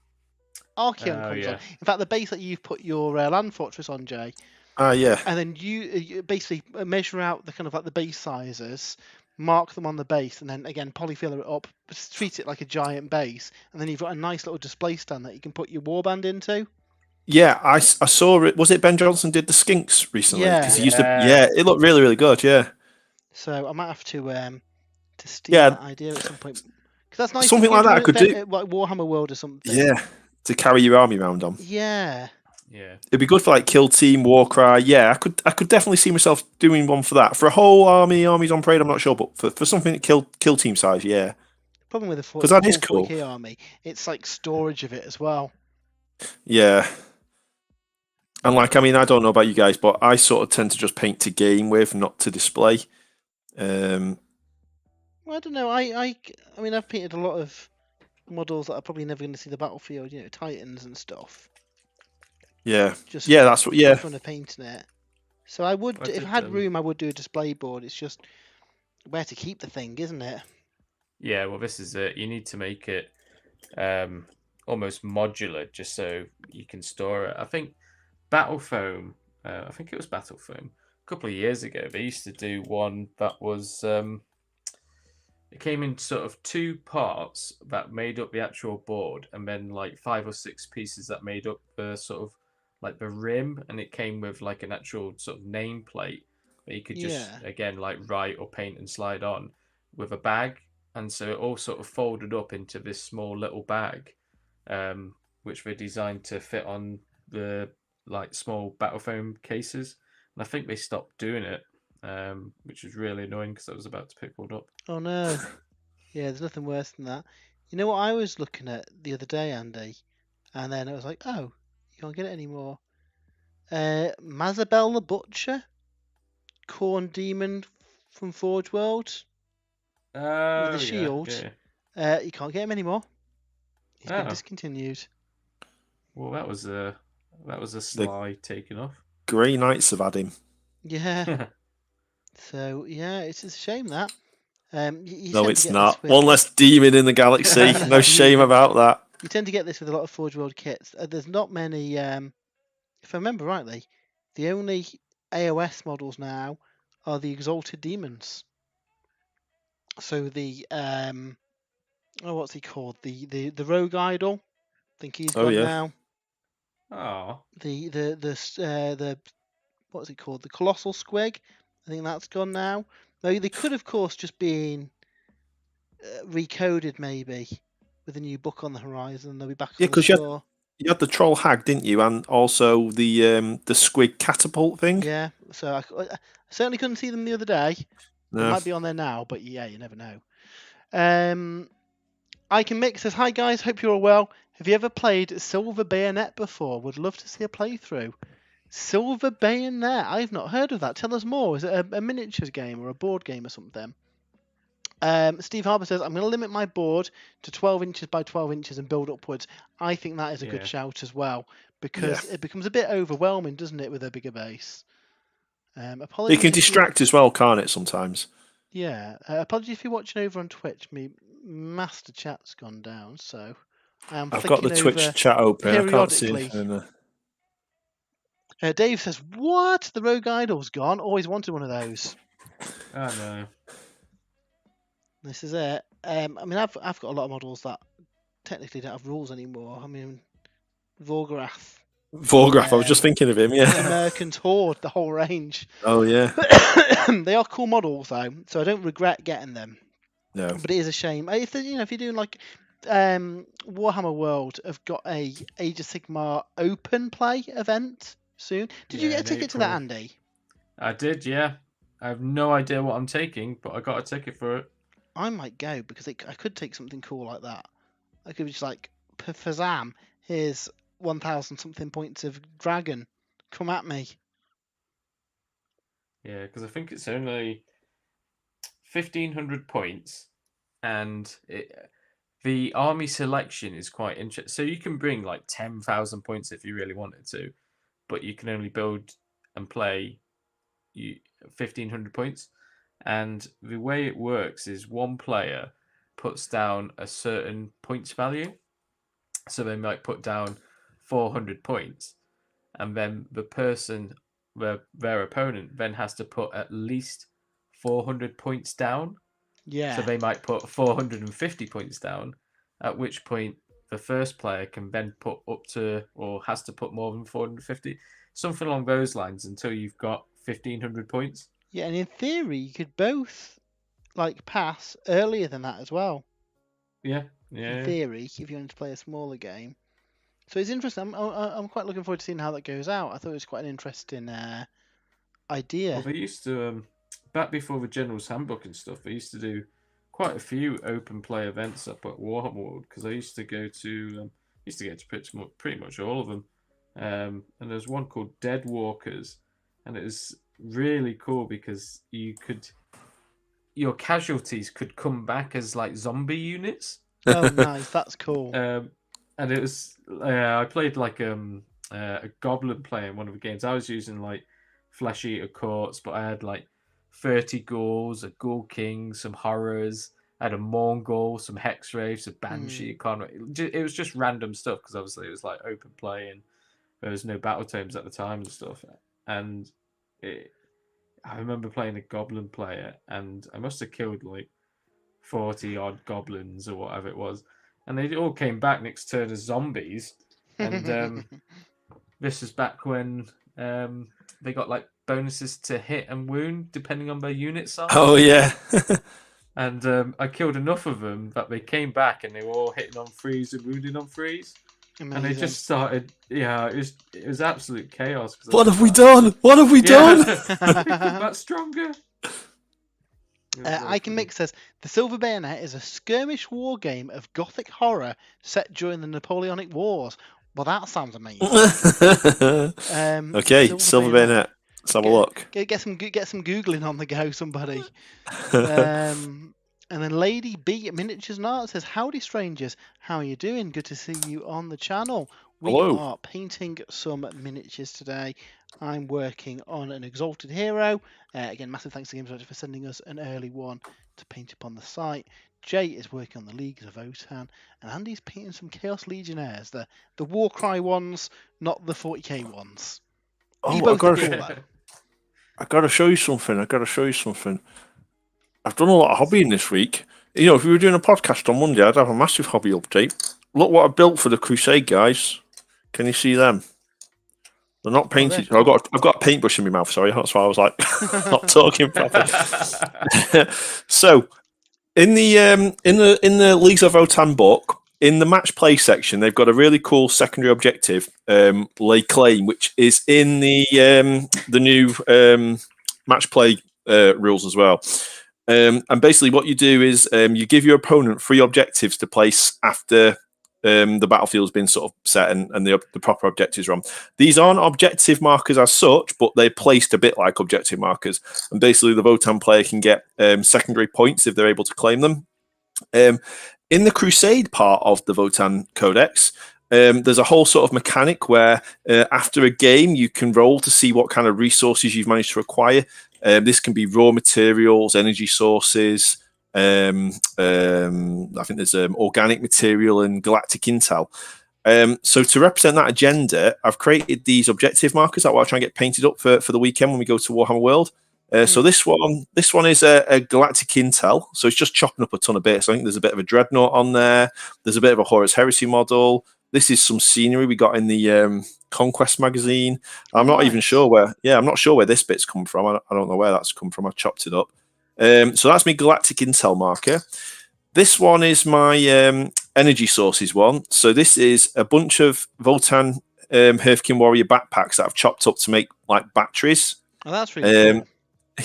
Archeon comes on. In fact, the base that you've put your land fortress on, Jay. Yeah. And then you basically measure out the kind of like the base sizes, mark them on the base, and then again polyfiller it up, treat it like a giant base, and then you've got a nice little display stand that you can put your warband into. Yeah, I saw it. Was it Ben Johnson did the Skinks recently? Because he used to. Yeah. Yeah, it looked really, really good. Yeah. So I might have to steal Yeah, that idea at some point. Because that's nice if something you like do that I an could do. event at like Warhammer World or something. Yeah, to carry your army around on. Yeah. Yeah. It'd be good for like Kill Team, Warcry. Yeah, I could definitely see myself doing one for that. For a whole armies on parade, I'm not sure, but for something that kill team size, yeah, Problem with the because that is full cool. 40k army, it's like storage of it as well. Yeah, and like I mean, I don't know about you guys, but I sort of tend to just paint to game with, not to display. Well, I don't know. I mean, I've painted a lot of models that are probably never going to see the battlefield. You know, Titans and stuff. Yeah, Just yeah, that's what. Yeah, fun of painting it. So I would, if I did, had room, I would do a display board. It's just where to keep the thing, isn't it? Yeah, well, this is it. You need to make it almost modular, just so you can store it. I think Battle Foam, I think it was Battle Foam, a couple of years ago, they used to do one that was it came in sort of two parts that made up the actual board, and then like 5 or 6 pieces that made up the sort of like the rim, and it came with like an actual sort of nameplate that you could just again like write or paint and slide on with a bag, and so it all sort of folded up into this small little bag, which were designed to fit on the like small battle foam cases, and I think they stopped doing it, which was really annoying because I was about to pick one up. Oh no. Yeah, there's nothing worse than that. You know what I was looking at the other day, Andy? And then I was like, oh, you can't get it anymore. Mazabel the Butcher, Corn Demon from Forge World with Oh the shield. yeah. You can't get him anymore. He's been discontinued. Well, that was a sly taken off. Grey Knights have had him. Yeah. So yeah, it's a shame that. No, it's not. One less demon in the galaxy. No shame about that. You tend to get this with a lot of Forge World kits. There's not many. If I remember rightly, the only AOS models now are the Exalted Demons. So the what's he called? The Rogue Idol. I think he's gone now. Oh. The what's it called? The Colossal Squig. I think that's gone now. Though they could, of course, just been recoded maybe with a new book on the horizon. They'll be back on the store. You had the Troll Hag, didn't you? And also the Squig Catapult thing. Yeah, so I certainly couldn't see them the other day. No. They might be on there now, but yeah, you never know. I Can Mix says, hi guys, hope you're all well. Have you ever played Silver Bayonet before? Would love to see a playthrough. Silver Bayonet? I've not heard of that. Tell us more. Is it a miniatures game or a board game or something? Steve Harbour says, I'm going to limit my board to 12 inches by 12 inches and build upwards. I think that is a good shout as well, because it becomes a bit overwhelming, doesn't it, with a bigger base? It can distract as well, can't it, sometimes? Yeah. Apologies if you're watching over on Twitch. Me master chat's gone down, so I've got the Twitch chat open. I can't see anything. Dave says, what? The Rogue Idol's gone? Always wanted one of those. Oh, no. This is it. I mean, I've got a lot of models that technically don't have rules anymore. I mean, Vorgrath. I was just thinking of him, yeah. Merkant's Horde, the whole range. Oh, yeah. They are cool models, though, so I don't regret getting them. No. But it is a shame. If you're doing like Warhammer World have got a Age of Sigmar open play event soon. Did you get a ticket to that, Andy? I did, yeah. I have no idea what I'm taking, but I got a ticket for it. I might go because I could take something cool like that. I could be just like, Fazam, here's 1,000 something points of dragon. Come at me. Yeah, because I think it's only 1,500 points, and the army selection is quite interesting. So you can bring like 10,000 points if you really wanted to, but you can only build and play 1,500 points. And the way it works is one player puts down a certain points value. So they might put down 400 points, and then the person, their opponent, then has to put at least 400 points down. Yeah. So they might put 450 points down, at which point the first player can then put up to, or has to put more than 450, something along those lines, until you've got 1,500 points. Yeah, and in theory, you could both pass earlier than that as well. Yeah. In theory, if you wanted to play a smaller game. So it's interesting. I'm quite looking forward to seeing how that goes out. I thought it was quite an interesting idea. Well, they used to, back before the General's Handbook and stuff, they used to do quite a few open play events up at Warhammer World, because I used to go to pretty much all of them. And there's one called Dead Walkers, and it was really cool because your casualties could come back as like zombie units. Oh, nice! That's cool. And it was I played like a goblin player in one of the games. I was using like Flesh Eater Courts, but I had like 30 ghouls, a Ghoul King, some horrors. I had a Mongol, some Hex Wraiths, a Banshee, It was just random stuff because obviously it was like open play and there was no battle tomes at the time and stuff. And I remember playing a goblin player, and I must have killed like 40 odd goblins or whatever it was, and they all came back next turn as zombies. And this is back when they got like bonuses to hit and wound depending on their unit size. Oh yeah. And I killed enough of them that they came back and they were all hitting on threes and wounding on threes. Amazing. And they just started. Yeah, it was absolute chaos. What have we done? What have we done? That's stronger. Iconmix says the Silver Bayonet is a skirmish war game of Gothic horror set during the Napoleonic Wars. Well, that sounds amazing. Okay, Silver Bayonet. Let's have a look. Get some googling on the go, somebody. And then Lady B Miniatures and Art says, "Howdy, strangers. How are you doing? Good to see you on the channel. We are painting some miniatures today. I'm working on an Exalted Hero. Again, massive thanks to Games Workshop for sending us an early one to paint up on the site. Jay is working on the Leagues of Votann, and Andy's painting some Chaos Legionnaires, the Warcry ones, not the 40k ones. Oh, I gotta show you something. I've done a lot of hobbying this week. You know, if we were doing a podcast on Monday, I'd have a massive hobby update. Look what I built for the Crusade, guys. Can you see them? They're not painted. Cool. I've got a paintbrush in my mouth. Sorry, that's why I was like not talking properly. So, in the Leagues of Votann book, in the match play section, they've got a really cool secondary objective, lay claim, which is in the new match play rules as well. And basically, what you do is you give your opponent 3 objectives to place after the battlefield's been sort of set and the proper objectives are on. These aren't objective markers as such, but they're placed a bit like objective markers. And basically, the Votann player can get secondary points if they're able to claim them. In the Crusade part of the Votann Codex, there's a whole sort of mechanic where after a game, you can roll to see what kind of resources you've managed to acquire. This can be raw materials, energy sources. I think there's organic material and galactic intel. So to represent that agenda, I've created these objective markers that I'll try and get painted up for the weekend when we go to Warhammer World. So this one is a galactic intel. So it's just chopping up a ton of bits. I think there's a bit of a dreadnought on there. There's a bit of a Horus Heresy model. This is some scenery we got in the Conquest magazine. I'm not even sure where. Yeah, I'm not sure where this bit's come from. I don't know where that's come from. I chopped it up. So that's my galactic intel marker. This one is my energy sources one. So this is a bunch of Votann Hearthkin Warrior backpacks that I've chopped up to make like batteries. Oh, that's really cool.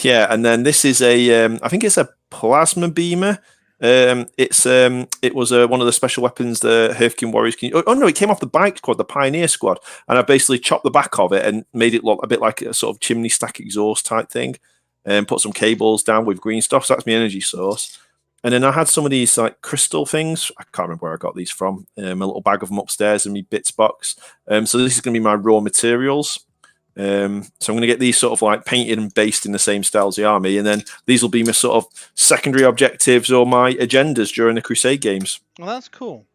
Yeah, and then this is I think it's a plasma beamer. It was one of the special weapons the Hearthkin Warriors can. Oh no, it came off the bike squad, the Pioneer squad, and I basically chopped the back of it and made it look a bit like a sort of chimney stack exhaust type thing, and put some cables down with green stuff. So that's my energy source. And then I had some of these like crystal things. I can't remember where I got these from. A little bag of them upstairs in my bits box. So this is going to be my raw materials. So I'm going to get these sort of like painted and based in the same style as the army, and then these will be my sort of secondary objectives or my agendas during the Crusade games. Well, that's cool.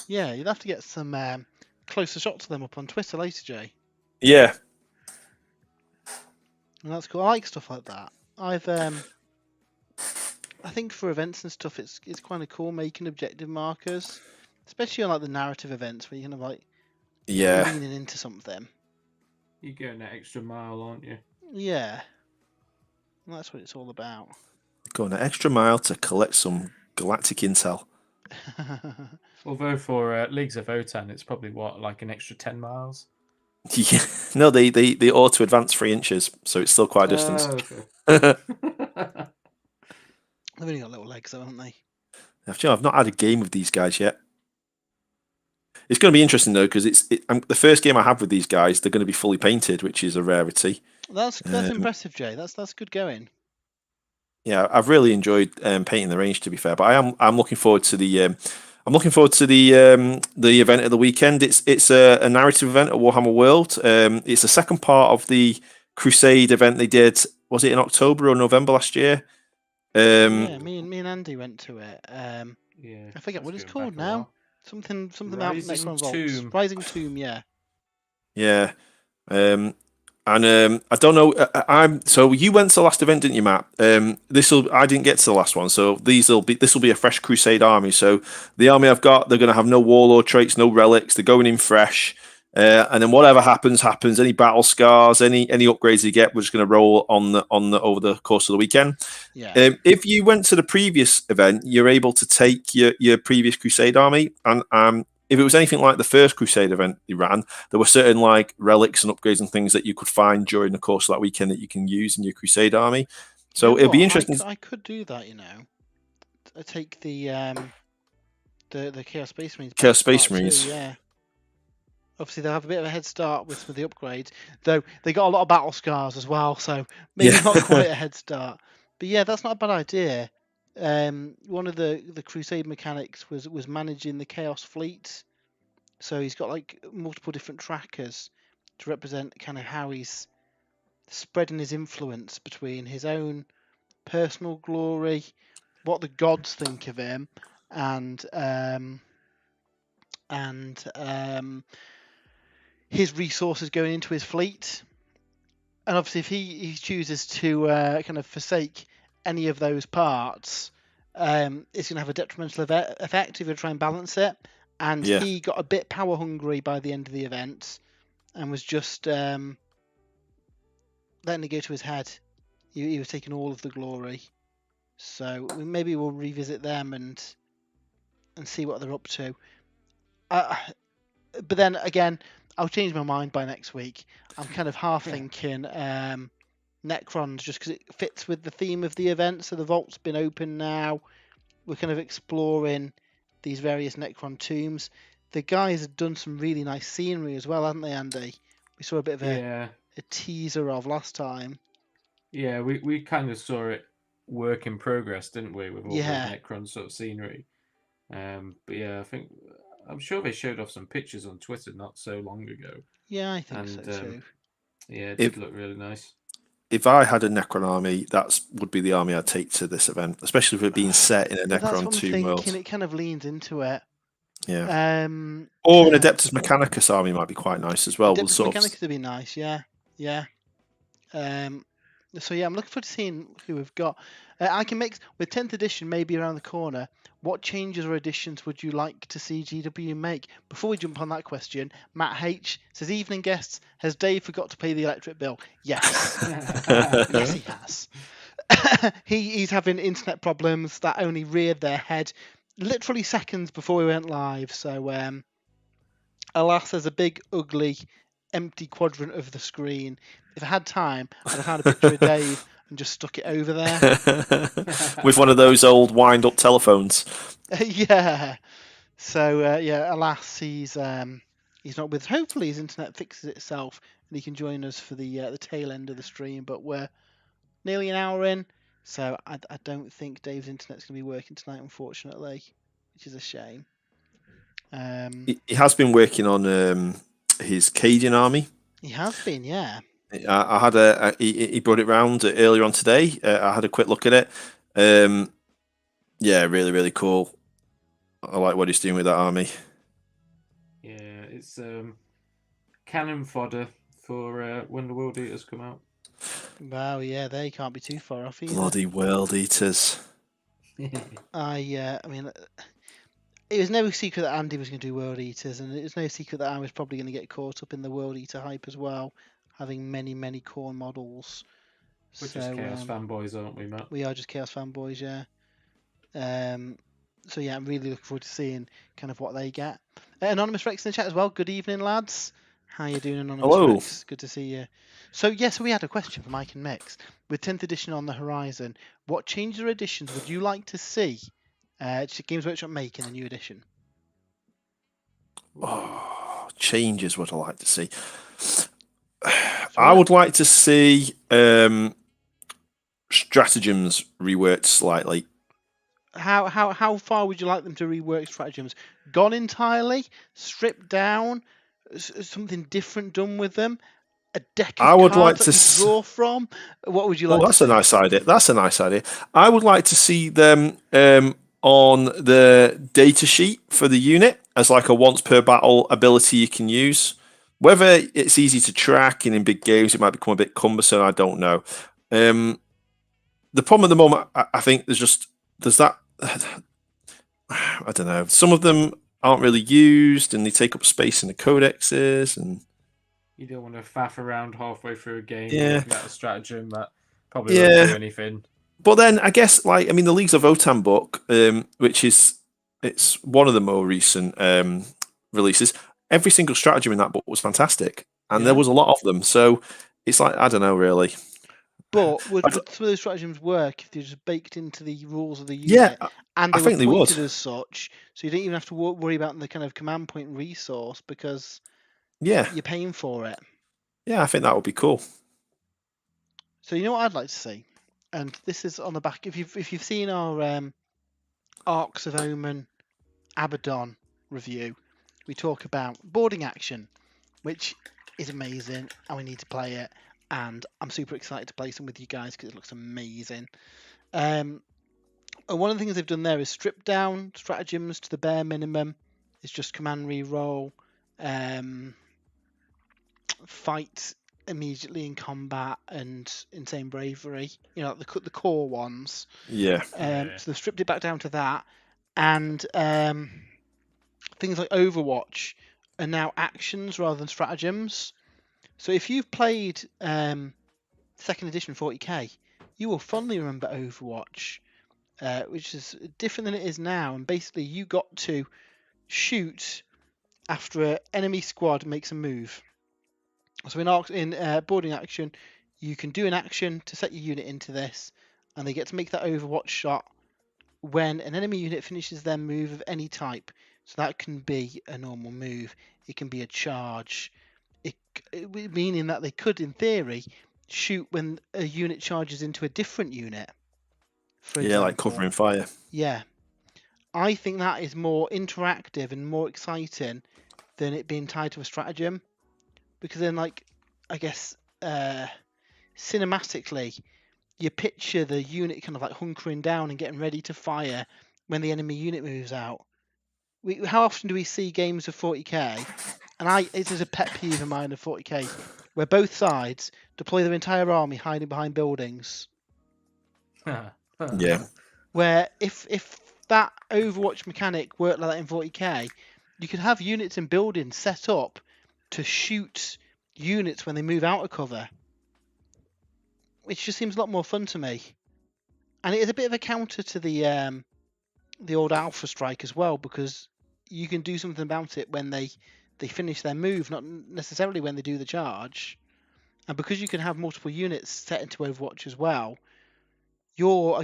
Yeah, you'd have to get some closer shots of them up on Twitter later, Jay. Yeah. And that's cool. I like stuff like that. I think for events and stuff, it's kind of cool making objective markers. especially on like the narrative events where you're kind of like leaning into something. You're going that extra mile, aren't you? Yeah, that's what it's all about. Going an extra mile to collect some galactic intel. Although for Leagues of Votann, it's probably like an extra 10 miles. Yeah. No, they auto advance 3 inches, so it's still quite a distance. Okay. They've only got little legs, though, haven't they? I've not had a game with these guys yet. It's going to be interesting though, because the first game I have with these guys. They're going to be fully painted, which is a rarity. That's impressive, Jay. That's good going. Yeah, I've really enjoyed painting the range. To be fair, but I'm looking forward to the the event of the weekend. It's a narrative event at Warhammer World. It's the second part of the Crusade event they did. Was it in October or November last year? Yeah, me and Andy went to it. Yeah, I forget what it's called now. Something about Rising Necron Tomb. Vaults. Rising Tomb, yeah. Yeah. I don't know. So you went to the last event, didn't you, Matt? I didn't get to the last one, so this will be a fresh Crusade army. So the army I've got, they're going to have no warlord traits, no relics. They're going in fresh, and then whatever happens. Any battle scars, any upgrades you get, we're just going to roll on the over the course of the weekend. Yeah. If you went to the previous event, you're able to take your previous Crusade army, and if it was anything like the first Crusade event they ran, there were certain like relics and upgrades and things that you could find during the course of that weekend that you can use in your Crusade army. So it'd be interesting. I could do that, you know. I take the Chaos Space Marines. Chaos Space Marines. Yeah. Obviously, they'll have a bit of a head start with the upgrades, though they got a lot of battle scars as well, so maybe not quite a head start. But yeah, that's not a bad idea. One of the Crusade mechanics was managing the Chaos fleet, so he's got like multiple different trackers to represent kind of how he's spreading his influence between his own personal glory, what the gods think of him, and his resources going into his fleet. And obviously, if he chooses to kind of forsake any of those parts, it's going to have a detrimental effect if you try and balance it. And he got a bit power hungry by the end of the event and was just letting it go to his head. He was taking all of the glory. So maybe we'll revisit them and see what they're up to. But then again, I'll change my mind by next week. I'm kind of half thinking Necrons, just because it fits with the theme of the event. So the vault's been open now. We're kind of exploring these various Necron tombs. The guys have done some really nice scenery as well, haven't they, Andy? We saw a bit of a teaser of last time. Yeah, we kind of saw it work in progress, didn't we, with all the Necron sort of scenery. But yeah, I'm sure they showed off some pictures on Twitter not so long ago. Yeah, I think so too. Yeah, it did look really nice. If I had a Necron army, that would be the army I'd take to this event, especially with it being set in a Necron tomb world. It kind of leans into it. Yeah. Or an Adeptus Mechanicus army might be quite nice as well. Adeptus Mechanicus would be nice, yeah. So yeah, I'm looking forward to seeing who we've got. I can make, with 10th edition maybe around the corner, what changes or additions would you like to see GW make? Before we jump on that question, Matt H says, evening guests, has Dave forgot to pay the electric bill? Yes. Yes, he has. He's having internet problems that only reared their head literally seconds before we went live. So, alas, there's a big, ugly, empty quadrant of the screen. If I had time, I'd have found a picture of Dave and just stuck it over there. With one of those old wind-up telephones. Yeah. So, alas, he's not with us. Hopefully his internet fixes itself and he can join us for the tail end of the stream. But we're nearly an hour in, so I don't think Dave's internet's going to be working tonight, unfortunately, which is a shame. He has been working on his Cadian army. He has been, yeah. I had he brought it round earlier on today. I had a quick look at it. Yeah, really, really cool. I like what he's doing with that army. Yeah, it's cannon fodder for when the World Eaters come out. Wow, yeah, they can't be too far off either. Bloody World Eaters. I mean, it was no secret that Andy was going to do World Eaters, and it was no secret that I was probably going to get caught up in the World Eater hype as well, having many Khorne models. We're just Chaos fanboys, aren't we, Matt? We are just Chaos fanboys, yeah. So yeah, I'm really looking forward to seeing kind of what they get. Anonymous Rex in the chat as well. Good evening, lads. How you doing, Anonymous Hello. Rex? Good to see you. So yes, we had a question for Mike and Mix. With 10th edition on the horizon, what changes or additions would you like to see Games Workshop make in the new edition? Oh, changes would I like to see. I would like to see stratagems reworked slightly. How far would you like them to rework stratagems? Gone entirely? Stripped down? Something different done with them? A deck of cards that you draw from? What would you like to see? Oh, that's a nice idea. That's a nice idea. I would like to see them on the data sheet for the unit as like a once per battle ability you can use. Whether it's easy to track and in big games it might become a bit cumbersome, I don't know. The problem at the moment, I think there's that. I don't know. Some of them aren't really used and they take up space in the codexes, and you don't want to faff around halfway through a game looking at a stratagem that probably won't do anything. But then I guess, the Leagues of Votann book, which it's one of the more recent releases. Every single stratagem in that book was fantastic, and there was a lot of them. So it's like, I don't know, really. But would some of those stratagems work if they're just baked into the rules of the unit? And they were pointed as such, so you don't even have to worry about the kind of command point resource because you're paying for it. Yeah, I think that would be cool. So you know what I'd like to see, and this is on the back. If you've seen our Arcs of Omen Abaddon review, we talk about boarding action, which is amazing, and we need to play it. And I'm super excited to play some with you guys because it looks amazing. And one of the things they've done there is strip down stratagems to the bare minimum. It's just command reroll, fight immediately in combat, and insane bravery. You know, the core ones. Yeah. So they've stripped it back down to that, and things like Overwatch are now actions rather than stratagems. So if you've played second edition 40k, you will fondly remember Overwatch, which is different than it is now. And basically, you got to shoot after an enemy squad makes a move. So in boarding action, you can do an action to set your unit into this, and they get to make that Overwatch shot when an enemy unit finishes their move of any type. So that can be a normal move. It can be a charge. Meaning that they could, in theory, shoot when a unit charges into a different unit. For example. Like covering fire. Yeah. I think that is more interactive and more exciting than it being tied to a stratagem. Because then, I guess, cinematically, you picture the unit kind of like hunkering down and getting ready to fire when the enemy unit moves out. How often do we see games of 40k? And it is a pet peeve of mine of 40k, where both sides deploy their entire army hiding behind buildings. Yeah. Where if that Overwatch mechanic worked like that in 40k, you could have units in buildings set up to shoot units when they move out of cover. Which just seems a lot more fun to me. And it is a bit of a counter to the old Alpha Strike as well, because you can do something about it when they finish their move, not necessarily when they do the charge. And because you can have multiple units set into Overwatch as well, you're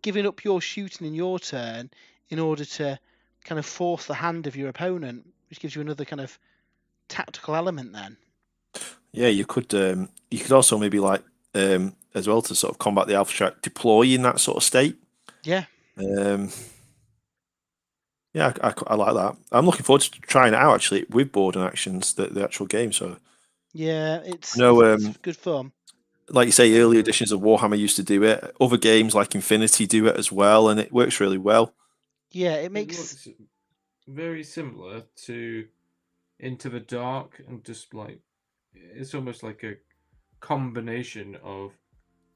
giving up your shooting in your turn in order to kind of force the hand of your opponent, which gives you another kind of tactical element then. Yeah, you could also maybe as well to sort of combat the Alpha Strike, deploy in that sort of state. Yeah. Yeah, I like that. I'm looking forward to trying it out actually with board and actions, the actual game. So yeah, it's good fun. Like you say, early editions of Warhammer used to do it. Other games like Infinity do it as well, and it works really well. Yeah, it looks very similar to Into the Dark, and just it's almost like a combination of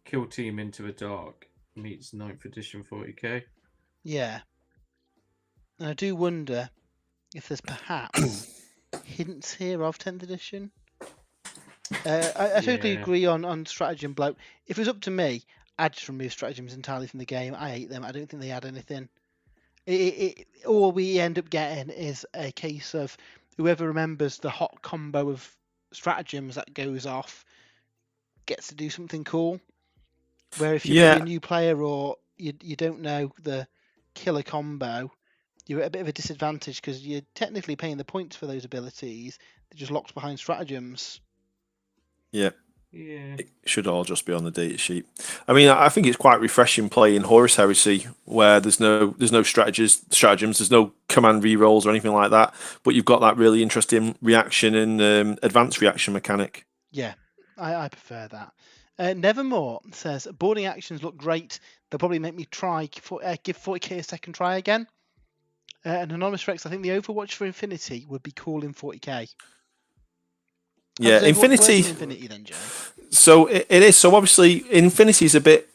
Kill Team Into the Dark meets 9th edition 40k. Yeah. And I do wonder if there's perhaps hints here of 10th edition. I totally agree on stratagem bloat. If it was up to me, I'd just remove stratagems entirely from the game. I hate them. I don't think they add anything. All we end up getting is a case of whoever remembers the hot combo of stratagems that goes off gets to do something cool. Where if you're maybe a new player or you don't know the killer combo, you're at a bit of a disadvantage because you're technically paying the points for those abilities. They're just locked behind stratagems. Yeah. It should all just be on the data sheet. I mean, I think it's quite refreshing playing Horus Heresy where there's no stratagems, there's no command rerolls or anything like that, but you've got that really interesting reaction and advanced reaction mechanic. Yeah, I prefer that. Nevermore says boarding actions look great. They'll probably make me try give 40k a second try again. And Anonymous Rex, I think the Overwatch for Infinity would be cool in 40k. Yeah, Infinity. Infinity then, Joe. So it is. So obviously, Infinity is a bit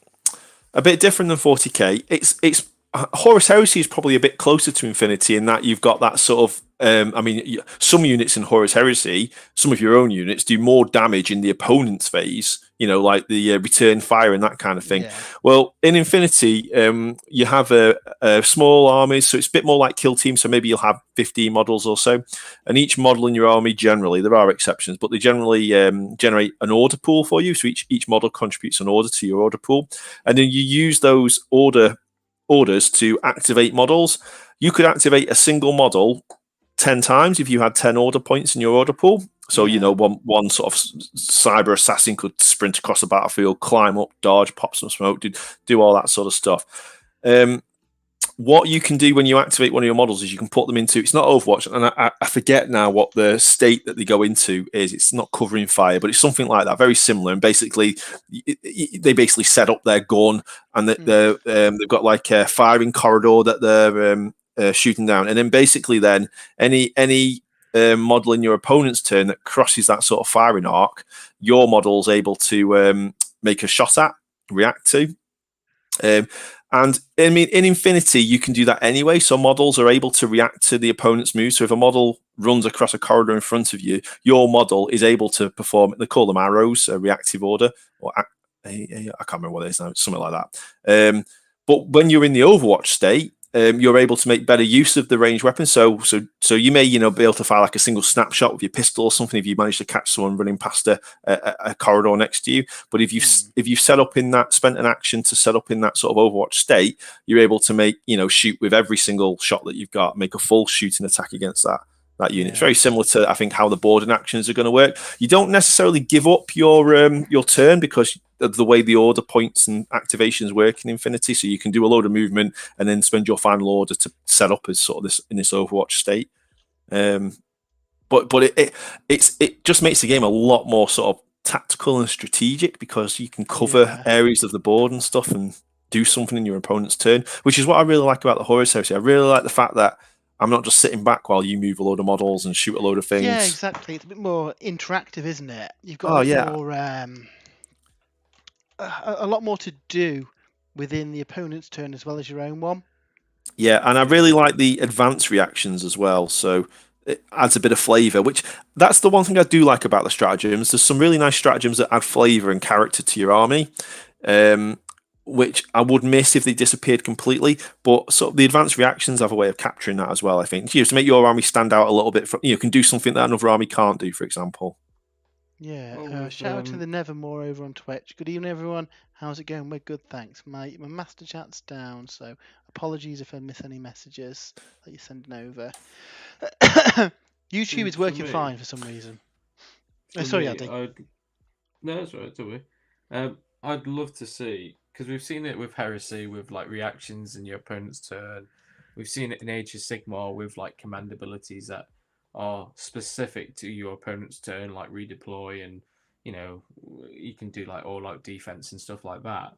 different than 40k. It's Horus Heresy is probably a bit closer to Infinity in that you've got that sort of. I mean, some units in Horus Heresy, some of your own units do more damage in the opponent's phase. You know, like the return fire and that kind of thing. Yeah. Well, in Infinity, you have a small armies, so it's a bit more like Kill Team. So maybe you'll have 15 models or so, and each model in your army generally, there are exceptions, but they generally generate an order pool for you. So each model contributes an order to your order pool, and then you use those orders to activate models. You could activate a single model 10 times if you had 10 order points in your order pool. So, you know, one sort of cyber assassin could sprint across the battlefield, climb up, dodge, pop some smoke, do all that sort of stuff. What you can do when you activate one of your models is you can put them into, it's not Overwatch, and I forget now what the state that they go into is. It's not covering fire, but it's something like that, very similar. And basically, they basically set up their gun, and they've got like a firing corridor that they're shooting down. And then basically then any model in your opponent's turn that crosses that sort of firing arc, your model's able to make a shot at, react to. And I mean, in Infinity, you can do that anyway. So models are able to react to the opponent's move. So if a model runs across a corridor in front of you, your model is able to perform, they call them arrows, a reactive order, or I can't remember what it is now, something like that. But when you're in the Overwatch state, you're able to make better use of the ranged weapon. So you may, be able to fire like a single snapshot with your pistol or something if you manage to catch someone running past a corridor next to you. But if you've set up in that, spent an action to set up in that sort of Overwatch state, you're able to make, shoot with every single shot that you've got, make a full shooting attack against that unit. It's very similar to, I think, how the boarding actions are going to work. You don't necessarily give up your turn because of the way the order points and activations work in Infinity. So you can do a load of movement and then spend your final order to set up as sort of this in this Overwatch state. But it just makes the game a lot more sort of tactical and strategic because you can cover areas of the board and stuff and do something in your opponent's turn, which is what I really like about the Horus Heresy. I really like the fact that I'm not just sitting back while you move a load of models and shoot a load of things. Yeah, exactly. It's a bit more interactive, isn't it? You've got a lot more to do within the opponent's turn as well as your own one. Yeah, and I really like the advanced reactions as well. So it adds a bit of flavour, which that's the one thing I do like about the stratagems. There's some really nice stratagems that add flavour and character to your army. Which I would miss if they disappeared completely. But so the advanced reactions have a way of capturing that as well, I think. To make your army stand out a little bit, can do something that another army can't do, for example. Yeah, shout out to the Nevermore over on Twitch. Good evening, everyone. How's it going? We're good, thanks. My master chat's down, so apologies if I miss any messages that you're sending over. YouTube is working fine for some reason. Sorry, Andy. No, that's right, don't we? I'd love to see, because we've seen it with Heresy, with like reactions in your opponent's turn. We've seen it in Age of Sigmar with like command abilities that are specific to your opponent's turn, like redeploy, and you can do like all out defense and stuff like that.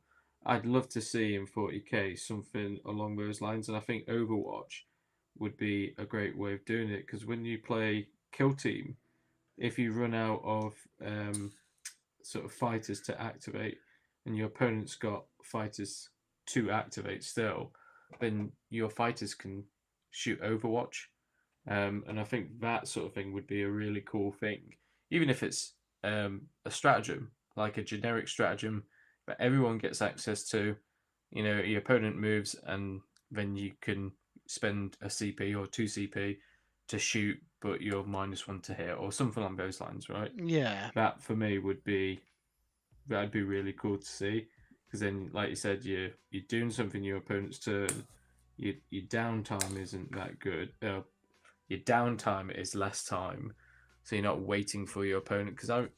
I'd love to see in 40k something along those lines, and I think Overwatch would be a great way of doing it, because when you play Kill Team, if you run out of sort of fighters to activate, and your opponent's got fighters to activate still, then your fighters can shoot Overwatch. And I think that sort of thing would be a really cool thing, even if it's a stratagem, like a generic stratagem, but everyone gets access to. Your opponent moves, and then you can spend a CP or 2 CP to shoot, but you're -1 to hit, or something along those lines, right? Yeah. That for me that'd be really cool to see, because then, like you said, you're doing something your opponent's turn. Your downtime isn't that good. Your downtime is less time, so you're not waiting for your opponent. Because I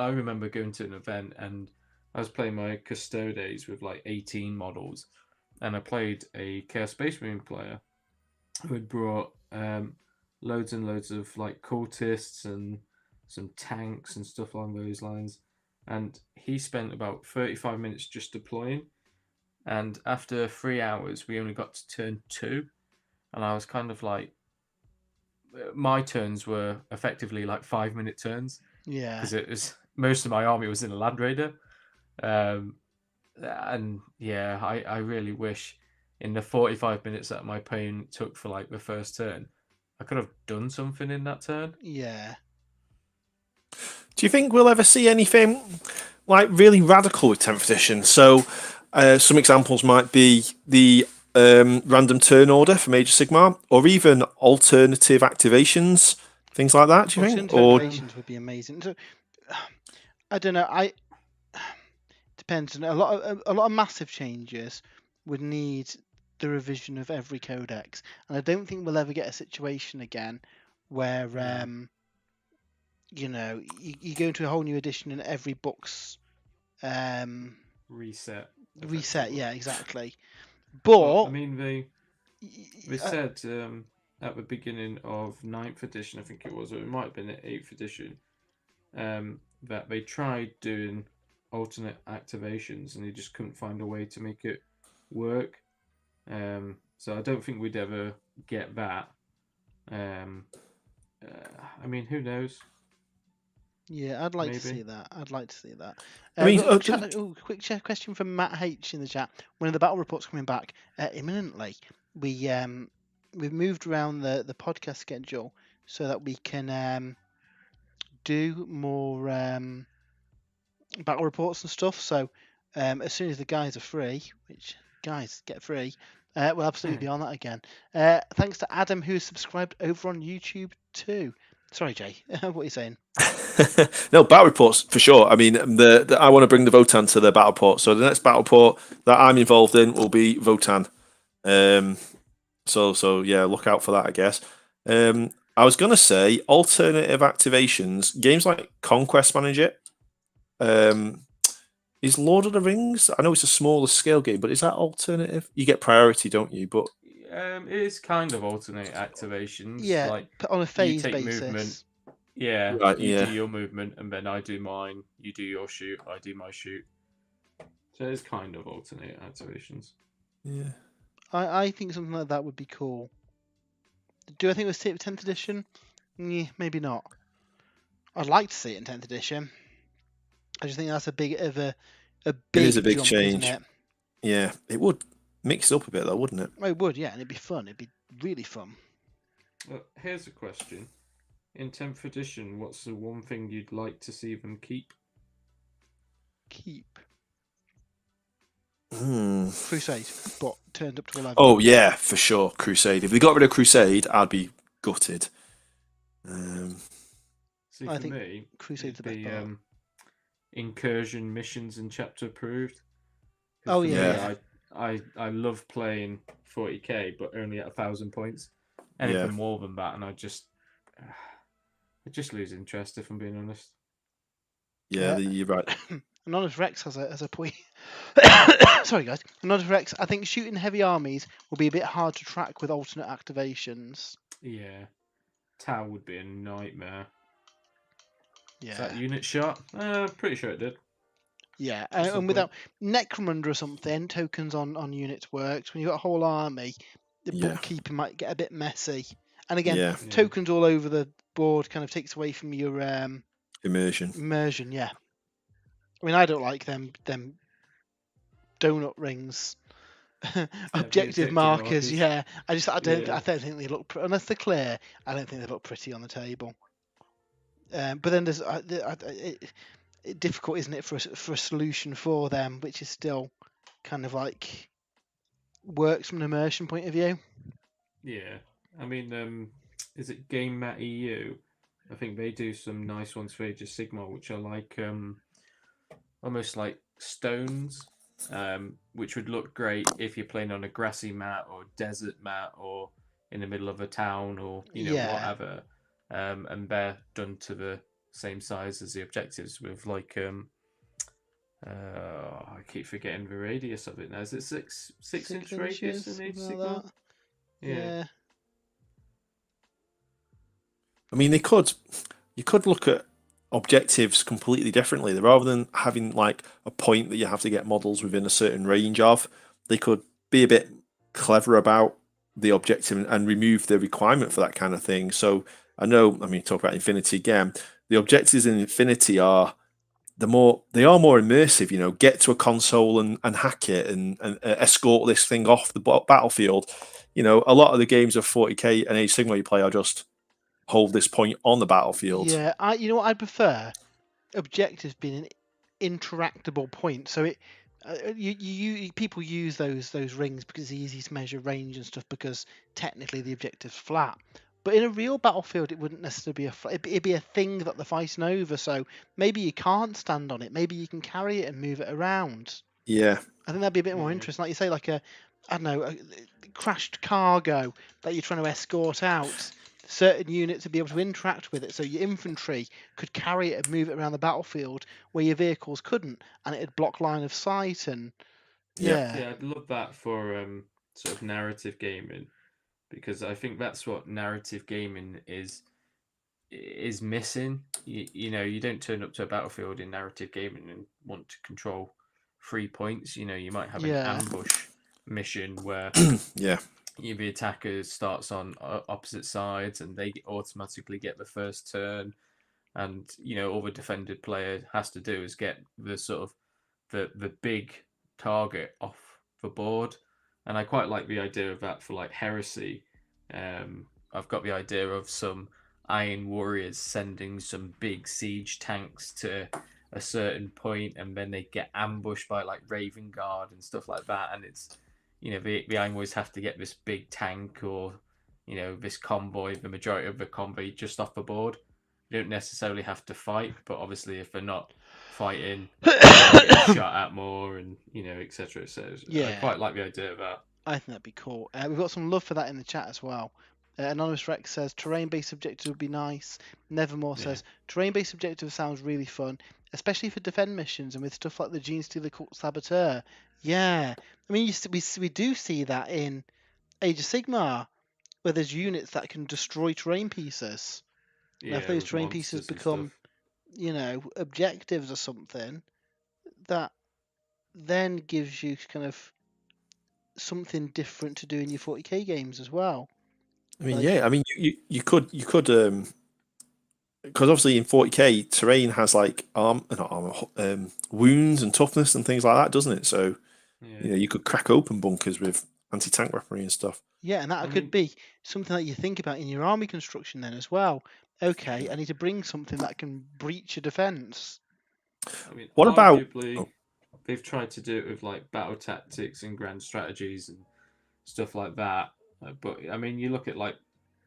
remember going to an event and I was playing my Custodes with like 18 models, and I played a Chaos Space Marine player who had brought loads and loads of like cultists and some tanks and stuff along those lines, and he spent about 35 minutes just deploying, and after 3 hours we only got to turn 2, and I was kind of like, my turns were effectively like 5-minute turns. Yeah. Because it was, most of my army was in a Land Raider. And yeah, I really wish in the 45 minutes that my opponent took for like the first turn, I could have done something in that turn. Yeah. Do you think we'll ever see anything like really radical with 10th edition? So some examples might be the random turn order for Major Sigmar, or even alternative activations, things like that. Do you think? Or Activations would be amazing. So, I don't know. Depends. A lot of massive changes would need the revision of every codex, and I don't think we'll ever get a situation again where you go into a whole new edition and every book's reset. Yeah, exactly. But well, I mean, they said at the beginning of 9th edition, I think it was, or it might have been at 8th edition, that they tried doing alternate activations and they just couldn't find a way to make it work. So I don't think we'd ever get that. I mean, who knows? Yeah, I'd like to see that. I'd like to see that. I mean, quick question from Matt H in the chat. When are the battle reports coming back? Imminently. We've moved around the podcast schedule so that we can do more battle reports and stuff. So as soon as the guys are free, which guys get free, we'll absolutely be on that again. Thanks to Adam, who's subscribed over on YouTube too. Sorry, Jay. What are you saying? No, battle reports for sure. I mean, I want to bring the Votann to the battle port. So the next battle port that I'm involved in will be Votann. So yeah, look out for that, I guess. I was gonna say alternative activations. Games like Conquest manage it. Is Lord of the Rings? I know it's a smaller scale game, but is that alternative? You get priority, don't you? But it is kind of alternate activations. Yeah, like on a phase you take basis. Movement. Yeah, right, you do your movement, and then I do mine. You do your shoot, I do my shoot. So it's kind of alternate activations. Yeah, I think something like that would be cool. Do I think we'll see it with 10th edition? Yeah, maybe not. I'd like to see it in 10th edition. I just think that's a big it is a big jump, change. isn't it? Yeah, it would mix it up a bit though, wouldn't it? It would, yeah, and it'd be fun. It'd be really fun. Here's a question. In 10th edition, what's the one thing you'd like to see them keep? Crusade, but turned up to 11. Oh yeah, for sure. Crusade. If they got rid of Crusade, I'd be gutted. See, for me, Crusade's it'd be part. incursion missions in chapter approved. Oh yeah. I love playing 40k, but only at 1,000 points. Anything more than that, and I just lose interest, if I'm being honest. Yeah, you're right. Anonymous Rex has a point. Sorry, guys. Anonymous Rex, I think shooting heavy armies will be a bit hard to track with alternate activations. Yeah. Tau would be a nightmare. Yeah. Is that unit shot? Pretty sure it did. Yeah, and without Necromunda or something, tokens on units works. When you've got a whole army, the bookkeeping might get a bit messy. And again, tokens all over the board kind of takes away from your immersion, yeah. I mean, I don't like them donut rings objective markers. markers. Yeah, I don't think they look unless they're clear. I don't think they look pretty on the table. But then there's difficult, isn't it, for a solution for them, which is still kind of like works from an immersion point of view. Yeah, I mean, is it Game Mat EU? I think they do some nice ones for Age of Sigmar, which are like almost like stones, which would look great if you're playing on a grassy mat or desert mat or in the middle of a town or whatever. And they're done to the same size as the objectives with like I keep forgetting the radius of it now. Is it six inch radius in Age of Sigmar? Yeah. I mean, you could look at objectives completely differently. Rather than having like a point that you have to get models within a certain range of, they could be a bit clever about the objective and remove the requirement for that kind of thing. So I mean, talk about Infinity again. The objectives in Infinity are more immersive. Get to a console and hack it and escort this thing off the battlefield. A lot of the games of 40k and Age of Sigmar you play are just hold this point on the battlefield. Yeah, I prefer objectives being an interactable point. So people use those rings because it's easy to measure range and stuff because technically the objective's flat. But in a real battlefield, it wouldn't necessarily be it'd be a thing that they're fighting over. So maybe you can't stand on it. Maybe you can carry it and move it around. Yeah, I think that'd be a bit more interesting. Like you say, like a crashed cargo that you're trying to escort out. Certain units to be able to interact with it, so your infantry could carry it and move it around the battlefield where your vehicles couldn't, and it'd block line of sight. And yeah, I'd love that for sort of narrative gaming, because I think that's what narrative gaming is missing. You don't turn up to a battlefield in narrative gaming and want to control 3 points. You might have an ambush mission where the attacker starts on opposite sides and they automatically get the first turn, and all the defended player has to do is get the sort of the big target off the board. And I quite like the idea of that for like Heresy. I've got the idea of some Iron Warriors sending some big siege tanks to a certain point, and then they get ambushed by like Raven Guard and stuff like that, and it's the Iron Warriors have to get this big tank or this convoy, the majority of the convoy, just off the board. You don't necessarily have to fight, but obviously if they're not fighting, they're getting shot at more, and etc. I quite like the idea of that. I think that'd be cool. We've got some love for that in the chat as well. Anonymous Rex says terrain-based objectives would be nice. Nevermore says terrain-based objectives sounds really fun, especially for defend missions and with stuff like the Gene Stealer Cult Saboteur. Yeah, I mean we do see that in Age of Sigmar, where there's units that can destroy terrain pieces. Now, if those terrain pieces become, objectives or something, that then gives you kind of something different to do in your 40k games as well. I mean, you could because obviously in 40k terrain has like wounds and toughness and things like that, doesn't it? So you could crack open bunkers with anti-tank weaponry and stuff. Yeah, and that could be something that you think about in your army construction then as well. Okay, I need to bring something that can breach a defense. I mean, what about? They've tried to do it with like battle tactics and grand strategies and stuff like that. But I mean, you look at like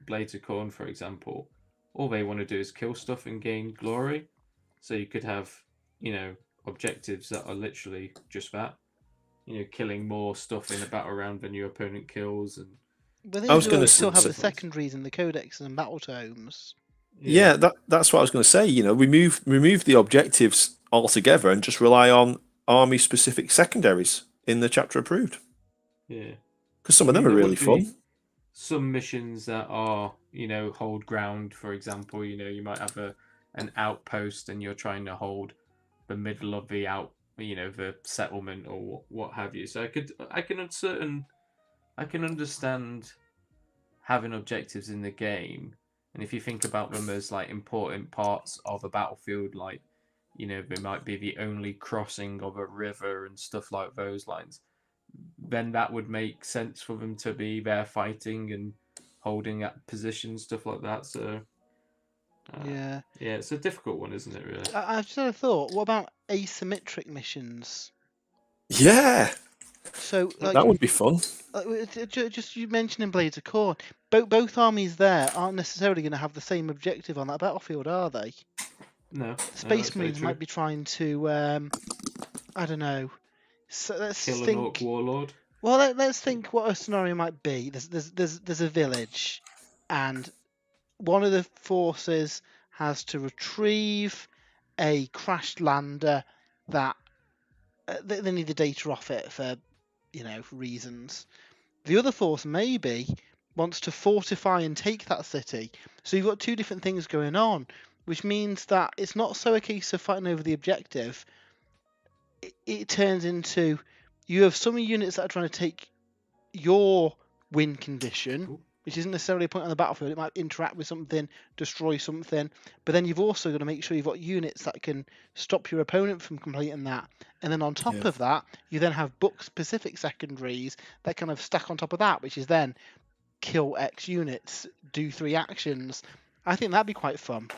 Blades of Khorne, for example. All they want to do is kill stuff and gain glory. So you could have, objectives that are literally just that. Killing more stuff in a battle round than your opponent kills. And but I was going to still have the secondaries and the codexes and battle tomes. Yeah, that's what I was going to say. Remove the objectives altogether and just rely on army-specific secondaries in the chapter approved. Yeah, because some of them are really fun. Some missions that are, hold ground. For example, you might have an outpost and you're trying to hold the middle of the the settlement or what have you. So I can understand having objectives in the game, and if you think about them as like important parts of a battlefield, like they might be the only crossing of a river and stuff like those lines, then that would make sense for them to be there fighting and holding at positions, stuff like that. So yeah, it's a difficult one, isn't it? Really. I've just had a thought. What about asymmetric missions? Yeah, So, like, that would be fun. just you mentioning Blades of Corn, both armies there aren't necessarily going to have the same objective on that battlefield, are they? No. The Space Marines might be trying to, I don't know. So let's kill think. an Orc warlord. Well, let's think what a scenario might be. There's a village, and one of the forces has to retrieve a crashed lander that they need the data off it for, reasons. The other force maybe wants to fortify and take that city. So you've got two different things going on, which means that it's not so a case of fighting over the objective. It turns into you have some units that are trying to take your win condition, which isn't necessarily a point on the battlefield. It might interact with something, destroy something, but then you've also got to make sure you've got units that can stop your opponent from completing that. And then on top of that, you then have book-specific secondaries that kind of stack on top of that, which is then kill X units, do 3 actions. I think that'd be quite fun.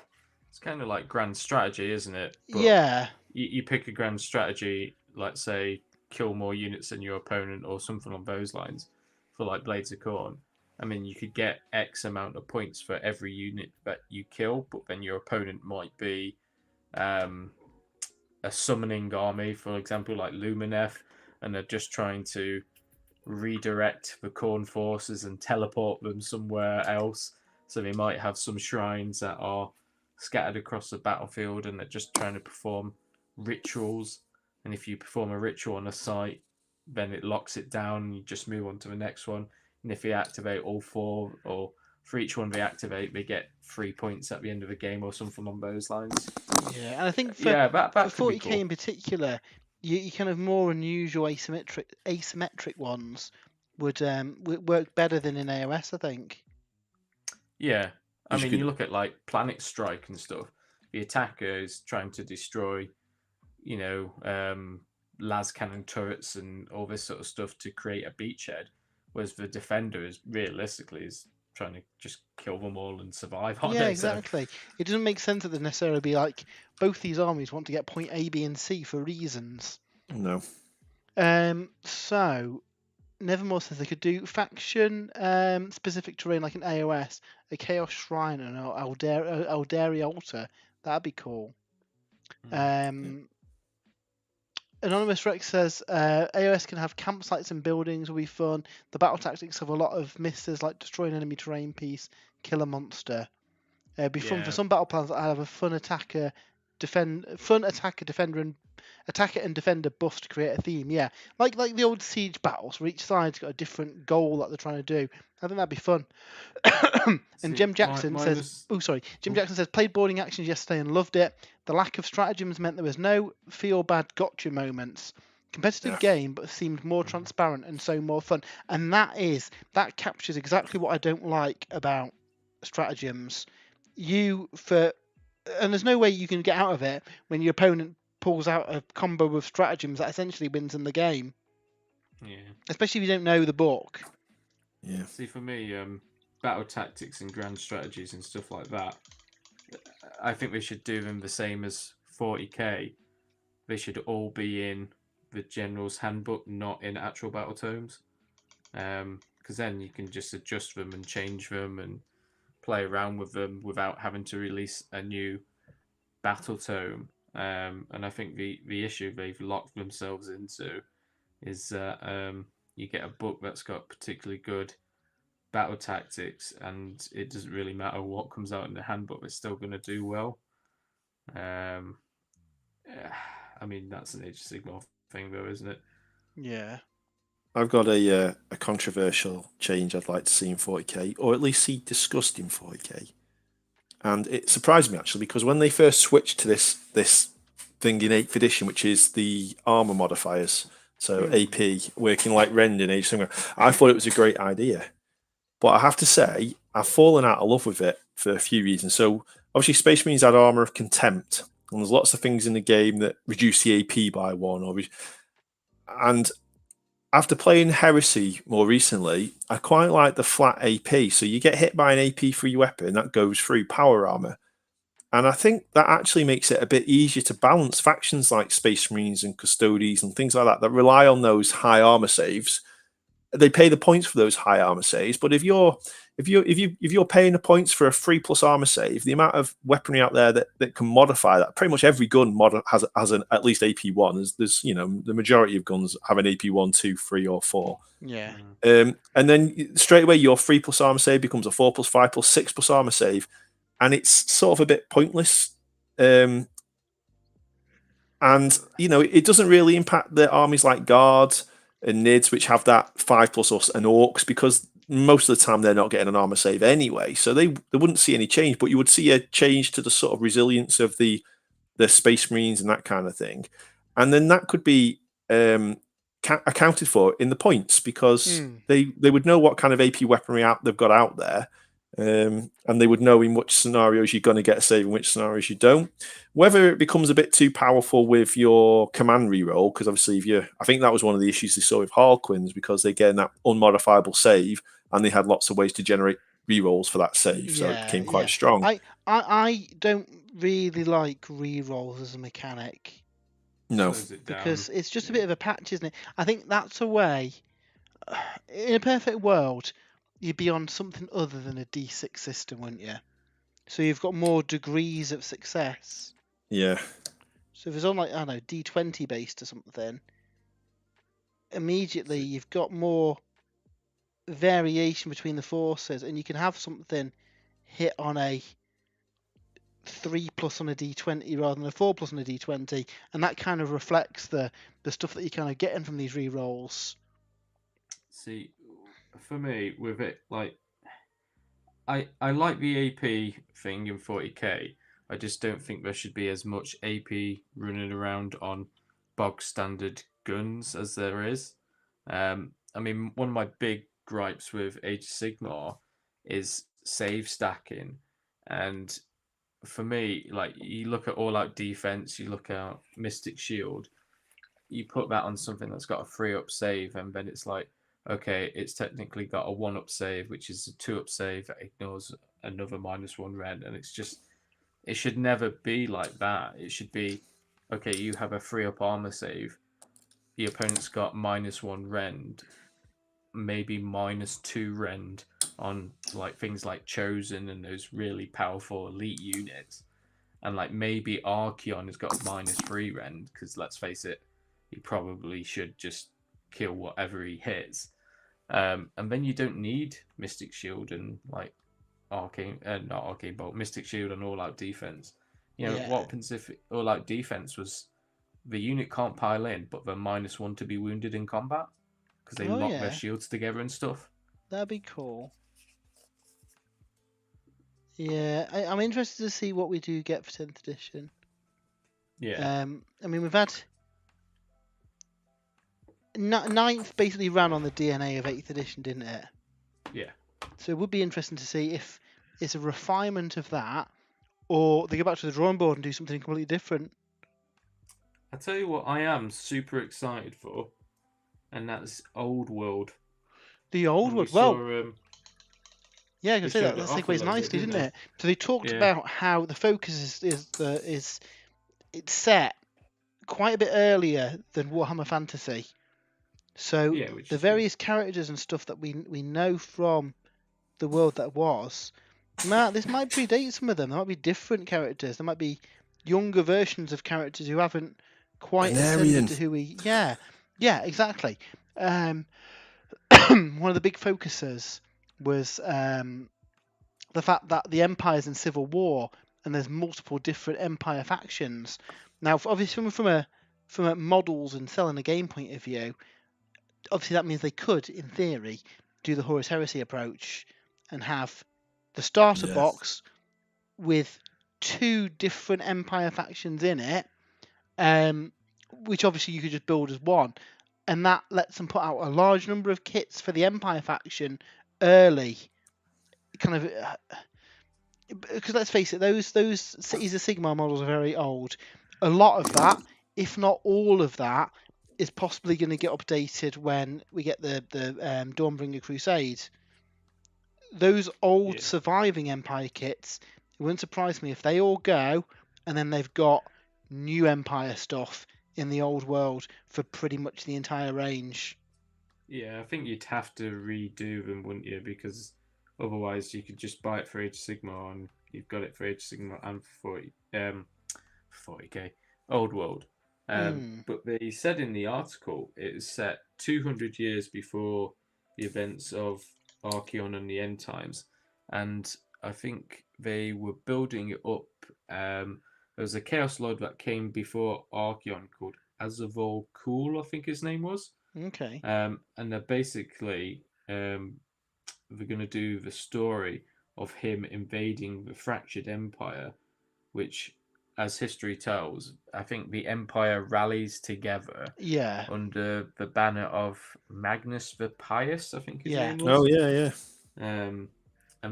It's kind of like grand strategy, isn't it? But yeah. You pick a grand strategy, like say kill more units than your opponent or something on those lines for like Blades of Corn. I mean, you could get X amount of points for every unit that you kill, but then your opponent might be a summoning army, for example, like Lumineth, and they're just trying to redirect the Khorne forces and teleport them somewhere else. So they might have some shrines that are scattered across the battlefield, and they're just trying to perform rituals. And if you perform a ritual on a site, then it locks it down, and you just move on to the next one. And if they activate all 4, or for each one they activate, they get 3 points at the end of the game or something on those lines. Yeah, and I think for, that for 40k cool. In particular, you kind of more unusual asymmetric ones would work better than in AOS, I think. Yeah, I mean, you look at like Planet Strike and stuff. The attacker is trying to destroy, las cannon turrets and all this sort of stuff to create a beachhead, whereas the defender is realistically trying to just kill them all and survive on it. Yeah, exactly. So it doesn't make sense that they necessarily be like both these armies want to get point A, B, and C for reasons. No. So Nevermore says they could do faction specific terrain like an AOS, a Chaos Shrine, and an Eldari Altar. That'd be cool. Anonymous Rex says AOS can have campsites and buildings, will be fun. The battle tactics have a lot of misses like destroy an enemy terrain piece, kill a monster. Be fun for some battle plans that have a fun attacker, defender, and defender buffs to create a theme. Yeah, like the old siege battles where each side's got a different goal that they're trying to do. I think that'd be fun. And Jim Jackson says, Jim Jackson says, played boarding actions yesterday and loved it. The lack of stratagems meant there was no feel bad gotcha moments. Competitive game, but seemed more transparent and so more fun. And that captures exactly what I don't like about stratagems. And there's no way you can get out of it when your opponent pulls out a combo of stratagems that essentially wins in the game. Yeah. Especially if you don't know the book. Yeah. See, for me, battle tactics and grand strategies and stuff like that, I think they should do them the same as 40k. They should all be in the General's Handbook, not in actual battle tomes. Because then you can just adjust them and change them and play around with them without having to release a new battle tome. And I think the issue they've locked themselves into is that you get a book that's got particularly good battle tactics, and it doesn't really matter what comes out in the handbook; it's still going to do well. I mean, that's an Age of Sigmar thing, though, isn't it? Yeah. I've got a controversial change I'd like to see in 40k, or at least see discussed in 40k. And it surprised me, actually, because when they first switched to this thing in 8th edition, which is the armor modifiers, so AP, working like Rend in Age of Sigmar, I thought it was a great idea. But I have to say, I've fallen out of love with it for a few reasons. So, obviously, Space Marines had Armor of Contempt, and there's lots of things in the game that reduce the AP by 1. And after playing Heresy more recently, I quite like the flat AP. So you get hit by an AP free weapon that goes through power armor. And I think that actually makes it a bit easier to balance factions like Space Marines and Custodes and things like that rely on those high armor saves. They pay the points for those high armor saves, but if you're paying the points for a 3+ armor save, the amount of weaponry out there that can modify that, pretty much every gun has an at least AP1. There's the majority of guns have an AP1, 2, 3, or 4. Yeah. And then straight away your 3+ armor save becomes a 4+, 5+, 6+ armor save, and it's sort of a bit pointless. And it doesn't really impact the armies like Guards and Nids, which have that 5+ and Orcs, because most of the time they're not getting an armor save anyway, so they wouldn't see any change. But you would see a change to the sort of resilience of the Space Marines and that kind of thing, and then that could be accounted for in the points, because they would know what kind of AP weaponry they've got out there. And they would know in which scenarios you're going to get a save and which scenarios you don't. Whether it becomes a bit too powerful with your command reroll, because obviously I think that was one of the issues they saw with Harlequins, because they get that unmodifiable save and they had lots of ways to generate rerolls for that save, so it became quite strong. I don't really like rerolls as a mechanic. No, because it's just a bit of a patch, isn't it? I think that's a way. In a perfect world, you'd be on something other than a D6 system, wouldn't you? So you've got more degrees of success. Yeah. So if it's on like, I don't know, D20 based or something, immediately you've got more variation between the forces, and you can have something hit on a 3+ on a D20 rather than a 4+ on a D20, and that kind of reflects the stuff that you're kind of getting from these re-rolls. See, for me, with it, like, I like the AP thing in 40k. I just don't think there should be as much AP running around on bog standard guns as there is. I mean, one of my big gripes with Age of Sigmar is save stacking, and for me, like, you look at all out defense, you look at Mystic Shield, you put that on something that's got a 3-up save, and then it's like, okay, it's technically got a 1-up save, which is a 2-up save that ignores another -1 rend, and it's just, it should never be like that. It should be, okay, you have a 3-up armor save, the opponent's got -1 rend, maybe -2 rend on like things like Chosen and those really powerful elite units, and like maybe Archeon has got -3 rend, because let's face it, he probably should just kill whatever he hits. And then you don't need Mystic Shield and like not Arcane Bolt, Mystic Shield and All Out Defense. What happens if All Out Defense was the unit can't pile in, but they're -1 to be wounded in combat because they lock their shields together and stuff? That'd be cool. Yeah, I'm interested to see what we do get for 10th edition. Yeah. I mean, we've had 9th basically ran on the DNA of 8th edition, didn't it? Yeah. So it would be interesting to see if it's a refinement of that, or they go back to the drawing board and do something completely different. I tell you what, I am super excited for, and that's Old World. The Old World, yeah, I can say that segues nicely, didn't it? So they talked about how the focus is it's set quite a bit earlier than Warhammer Fantasy. So the various characters and stuff that we know from the world that was, this might predate some of them. There might be different characters. There might be younger versions of characters who haven't quite ascended to who we. Yeah, exactly. One of the big focuses was the fact that the Empire's in civil war and there's multiple different Empire factions. Now, obviously, from a models and selling a game point of view, obviously that means they could, in theory, do the Horus Heresy approach and have the starter box with 2 different Empire factions in it, which obviously you could just build as one, and that lets them put out a large number of kits for the Empire faction early. Kind of, because let's face it, those Cities of Sigmar models are very old. A lot of that, if not all of that, is possibly going to get updated when we get the Dawnbringer Crusade. Those old surviving Empire kits, it wouldn't surprise me if they all go, and then they've got new Empire stuff in the old world for pretty much the entire range. Yeah, I think you'd have to redo them, wouldn't you? Because otherwise you could just buy it for Age of Sigmar and you've got it for Age of Sigmar and for 40k old world. But they said in the article it was set 200 years before the events of Archeon and the End Times, and I think they were building it up. There was a Chaos Lord that came before Archeon called Azavol Cool, I think his name was. Okay. And they're basically they're going to do the story of him invading the fractured empire, which, as history tells, I think the empire rallies together under the banner of Magnus the Pious, I think his name was. Oh, yeah. And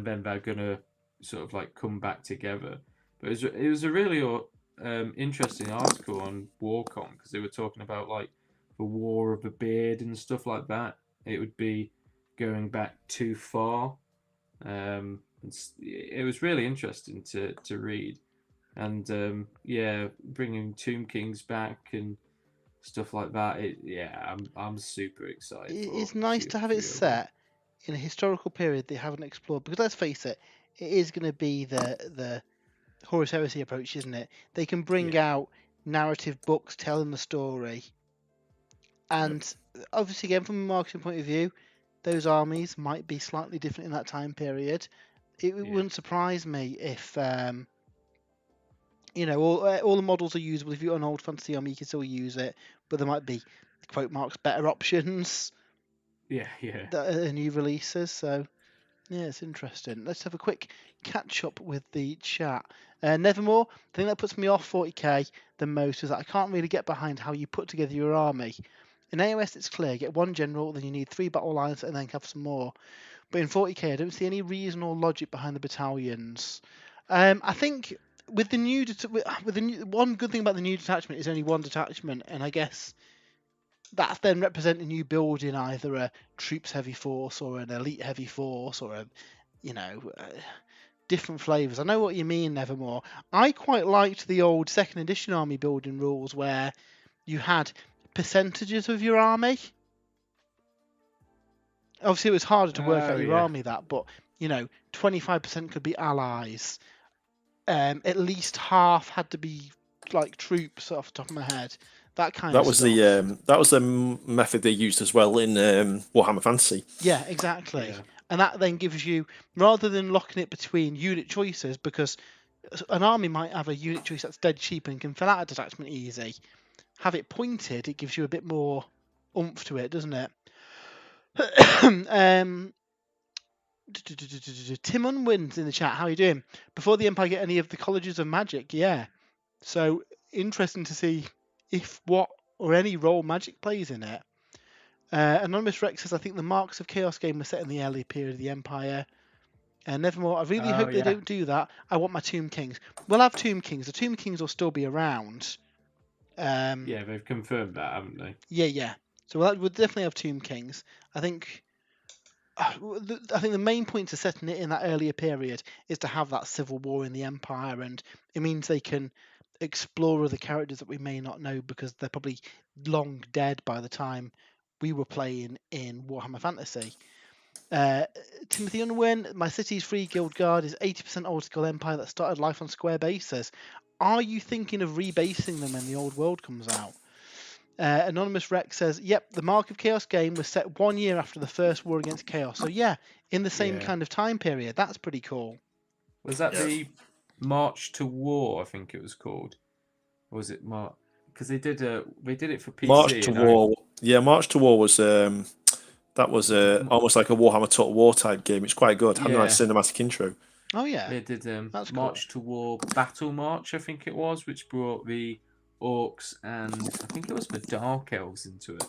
then they're going to sort of like come back together. But it was a really interesting article on Warcom, because they were talking about like the War of the Beard and stuff like that. It would be going back too far. It was really interesting to read. And bringing Tomb Kings back and stuff like that. I'm super excited. It's nice to have it set in a historical period they haven't explored, because let's face it, it is going to be the Horus Heresy approach, isn't it? They can bring out narrative books telling the story, and obviously, again, from a marketing point of view, those armies might be slightly different in that time period. It wouldn't surprise me if all the models are usable. If you've got an old fantasy army, you can still use it, but there might be, quote marks, better options. That are new releases. So yeah, it's interesting. Let's have a quick catch up with the chat. Nevermore, the thing that puts me off 40k the most is that I can't really get behind how you put together your army. In AOS, it's clear: get one general, then you need 3 battle lines, and then have some more. But in 40k, I don't see any reason or logic behind the battalions. I think with the new one good thing about the new detachment is only one detachment, and I guess that's then representing you building either a troops heavy force or an elite heavy force or different flavors. I know what you mean, Nevermore. I quite liked the old second edition army building rules where you had percentages of your army. Obviously, it was harder to work out your army but 25% could be allies. At least half had to be like troops, off the top of my head. That was stuff. That was the method they used as well in Warhammer Fantasy. Yeah, exactly. Yeah. And that then gives you, rather than locking it between unit choices, because an army might have a unit choice that's dead cheap and can fill out a detachment easy. Have it pointed, it gives you a bit more oomph to it, doesn't it? Tim Unwin's in the chat. How are you doing? Before the Empire get any of the colleges of magic, yeah. So interesting to see if what or any role magic plays in it. Anonymous Rex says, I think the Marks of Chaos game was set in the early period of the Empire. Nevermore, I really hope they don't do that. I want my Tomb Kings. We'll have Tomb Kings. The Tomb Kings will still be around. They've confirmed that, haven't they? Yeah. So we'll definitely have Tomb Kings. I think the main point to setting it in that earlier period is to have that civil war in the Empire, and it means they can explore other characters that we may not know because they're probably long dead by the time we were playing in Warhammer Fantasy. Timothy Unwin, my city's free guild guard is 80% old school Empire that started life on square bases. Are you thinking of rebasing them when the old world comes out? Anonymous Rex says, yep, the Mark of Chaos game was set 1 year after the first war against Chaos. So yeah, in the same kind of time period. That's pretty cool. Was that the March to War, I think it was called? Or was it March? Because they did it for PC. March to War. Yeah, March to War was that was almost like a Warhammer Total War type game. It's quite good. Had a nice cinematic intro. Oh yeah. They did March to War Battle March, I think it was, which brought the Orcs and I think it was the Dark Elves into it.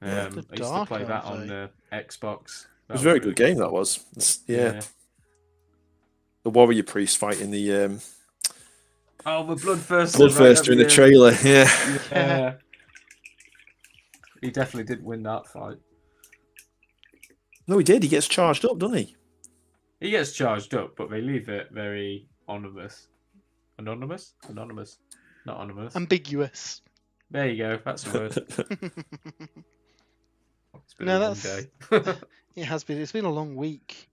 I used to play that on the Xbox. It was a very good game, that was. The warrior priest fighting the the Bloodthirster. Bloodthirster in the trailer, yeah. He definitely didn't win that fight. No, he did. He gets charged up, doesn't he? He gets charged up, but they leave it very anonymous. Anonymous? Anonymous. Not anonymous. Ambiguous. There you go. That's a word. It's been No, a long that's- day. It has been. It's been a long week.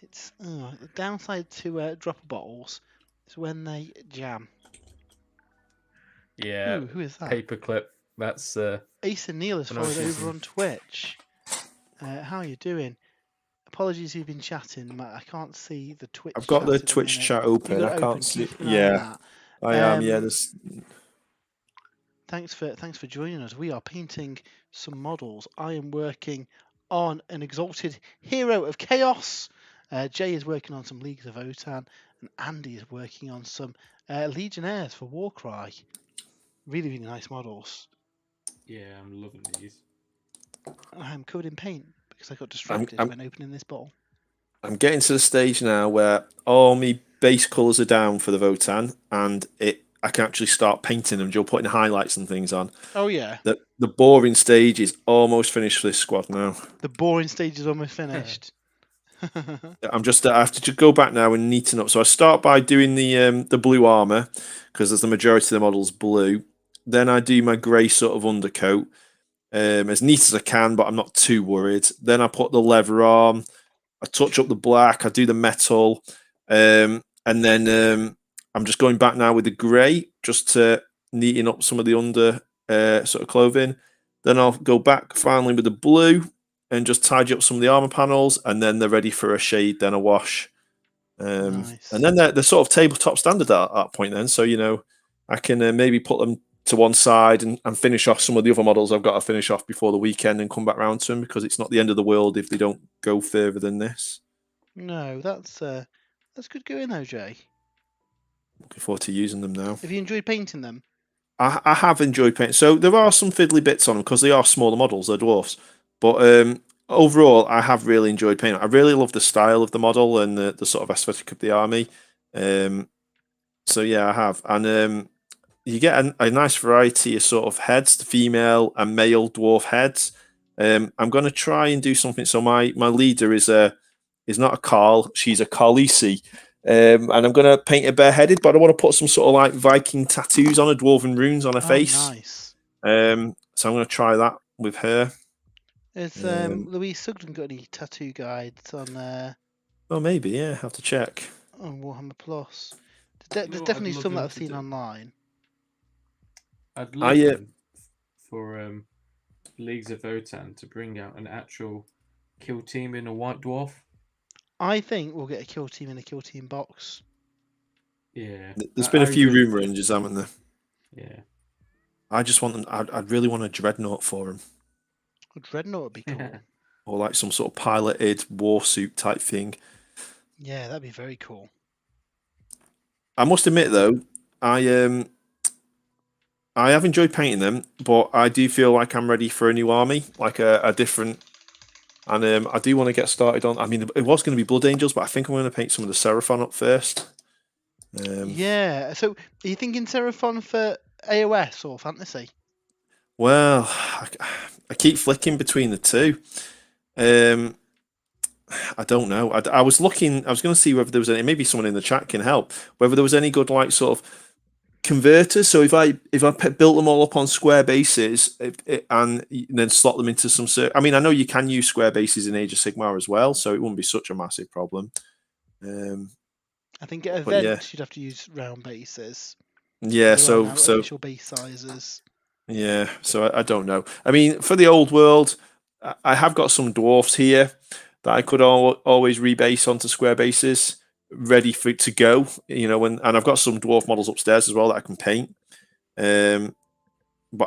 It's the downside to dropper bottles is when they jam. Yeah. Ooh, who is that? Paperclip. That's Ace and Neil has When I was followed over using- on Twitch. How are you doing? Apologies, you've been chatting, Matt. I can't see the Twitch. I've got the chat at Twitch minute. chat You've open. got I it can't open. see. Keep an eye on Yeah, that. I am. Yeah, there's. Thanks for joining us. We are painting some models. I am working on an Exalted Hero of Chaos. Jay is working on some Leagues of Votann, and Andy is working on some Legionnaires for Warcry. Really, really nice models. Yeah, I'm loving these. I'm covered in paint because I got distracted when opening this bottle. I'm getting to the stage now where all my base colours are down for the Votann, and I can actually start painting them. You're putting highlights and things on. Oh yeah. The boring stage is almost finished for this squad now. The boring stage is almost finished. I have to just go back now and neaten up. So I start by doing the blue armor because there's the majority of the models blue. Then I do my grey sort of undercoat, as neat as I can, but I'm not too worried. Then I put the leather on. I touch up the black. I do the metal, and then I'm just going back now with the grey just to neaten up some of the under sort of clothing. Then I'll go back finally with the blue and just tidy up some of the armor panels, and then they're ready for a shade, then a wash. Nice. And then they're sort of tabletop standard at that point then. So, I can maybe put them to one side and finish off some of the other models I've got to finish off before the weekend and come back round to them, because it's not the end of the world if they don't go further than this. No, that's good going though, Jay. Looking forward to using them now. Have you enjoyed painting them? I have enjoyed painting. So there are some fiddly bits on them because they are smaller models, they're dwarfs. But overall, I have really enjoyed painting. I really love the style of the model and the sort of aesthetic of the army. So yeah, I have. And you get a nice variety of sort of heads, the female and male dwarf heads. I'm going to try and do something. So my leader is not a Carl, she's a Carlisi. And I'm going to paint her bareheaded, but I want to put some sort of like Viking tattoos on her, dwarven runes on her face. Nice. So I'm going to try that with her. Has Louise Sugden got any tattoo guides on Well, maybe, yeah, have to check. on Warhammer Plus? There's definitely some that I've seen online. I'd love for Leagues of Votann to bring out an actual kill team in a white dwarf. I think we'll get a kill team in a kill team box. Yeah. There's been a few room ranges, haven't there? Yeah. I just want them. I'd really want a dreadnought for him. A dreadnought would be cool. Or like some sort of piloted war suit type thing. Yeah, that'd be very cool. I must admit though, I have enjoyed painting them, but I do feel like I'm ready for a new army, like a different. And I do want to get started on. I mean, it was going to be Blood Angels, but I think I'm going to paint some of the Seraphon up first. Yeah. So, are you thinking Seraphon for AOS or Fantasy? Well, I keep flicking between the two. I don't know. I was looking. I was going to see whether there was any. Maybe someone in the chat can help. Whether there was any good like sort of converters. So if I built them all up on square bases and then slot them into some. I mean, I know you can use square bases in Age of Sigmar as well, so it wouldn't be such a massive problem. I think at events you'd have to use round bases. Yeah. So official base sizes. Yeah. So I don't know. I mean, for the old world, I have got some dwarfs here that I could always rebase onto square bases, ready for it to go. And I've got some dwarf models upstairs as well that I can paint. But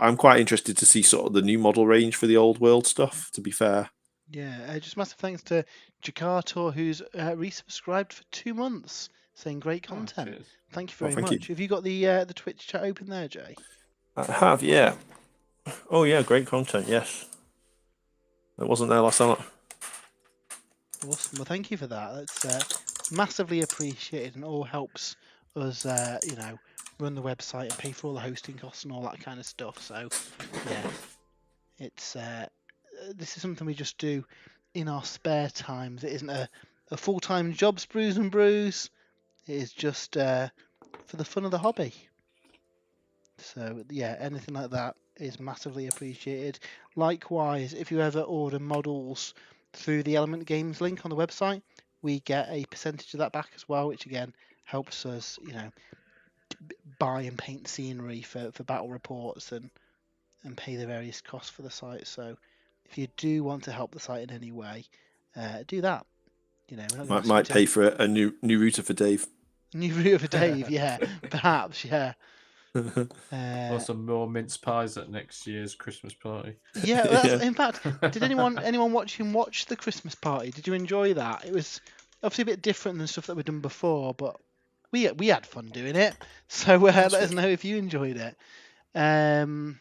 I'm quite interested to see sort of the new model range for the old world stuff, to be fair. Yeah, just massive thanks to Jakarta, who's resubscribed for 2 months, saying great content. Thank you very much. Have you got the Twitch chat open there, Jay? I have, yeah. Oh yeah, great content, yes. It wasn't there last night. Awesome. Well, thank you for that. That's massively appreciated and all helps us, run the website and pay for all the hosting costs and all that kind of stuff. So, yeah, It's this is something we just do in our spare times. It isn't a full-time job, Sprues and Brews. It is just for the fun of the hobby. So yeah, anything like that is massively appreciated. Likewise, if you ever order models through the Element Games link on the website, we get a percentage of that back as well, which again helps us, buy and paint scenery for battle reports and pay the various costs for the site. So if you do want to help the site in any way, do that. Might pay for a new router for Dave. New router for Dave, yeah, perhaps, yeah. Or some more mince pies at next year's Christmas party. Yeah, in fact, did anyone watch the Christmas party? Did you enjoy that? It was obviously a bit different than stuff that we've done before, but we had fun doing it. So let us know if you enjoyed it. Anonymous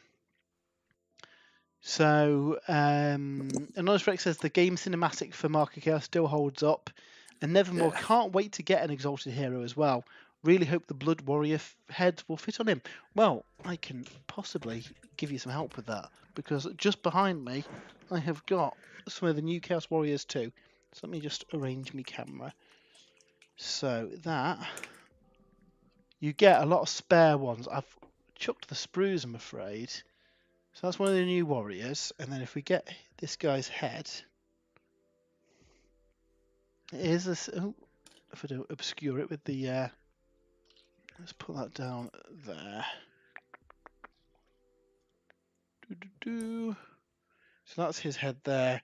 Rex says the game cinematic for Mark of Chaos still holds up, and Nevermore can't wait to get an Exalted Hero as well. Really hope the Blood Warrior head will fit on him. Well, I can possibly give you some help with that, because just behind me I have got some of the new Chaos Warriors too. So let me just arrange my camera so that you get a lot of spare ones. I've chucked the Sprues, I'm afraid. So that's one of the new warriors, and then if we get this guy's head, it is this. Oh, if I don't obscure it with the, let's put that down there. So that's his head there,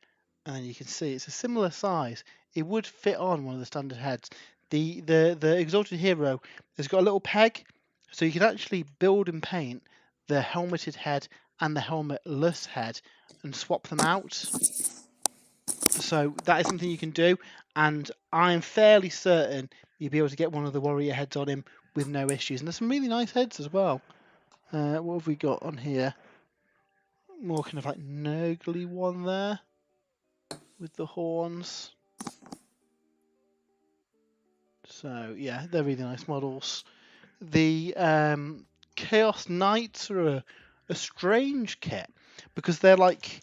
and then you can see it's a similar size. It would fit on one of the standard heads. The Exalted Hero has got a little peg, so you can actually build and paint the helmeted head and the helmetless head and swap them out. So that is something you can do, and I'm fairly certain you'll be able to get one of the warrior heads on him with no issues. And there's some really nice heads as well. What have we got on here? More kind of like nurgly one there with the horns. So yeah, they're really nice models. The Chaos Knights are a strange kit because they're like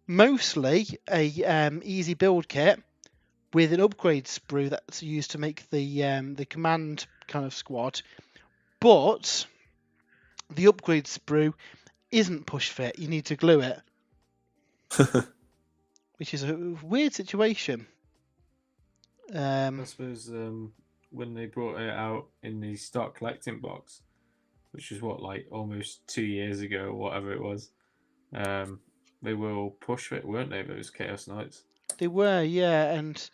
mostly a easy build kit with an upgrade sprue that's used to make the command kind of squad, but the upgrade sprue isn't push fit. You need to glue it, which is a weird situation. I suppose when they brought it out in the stock collecting box, which was almost 2 years ago or whatever it was, they were all push fit, weren't they? Those Chaos Knights. They were, yeah, and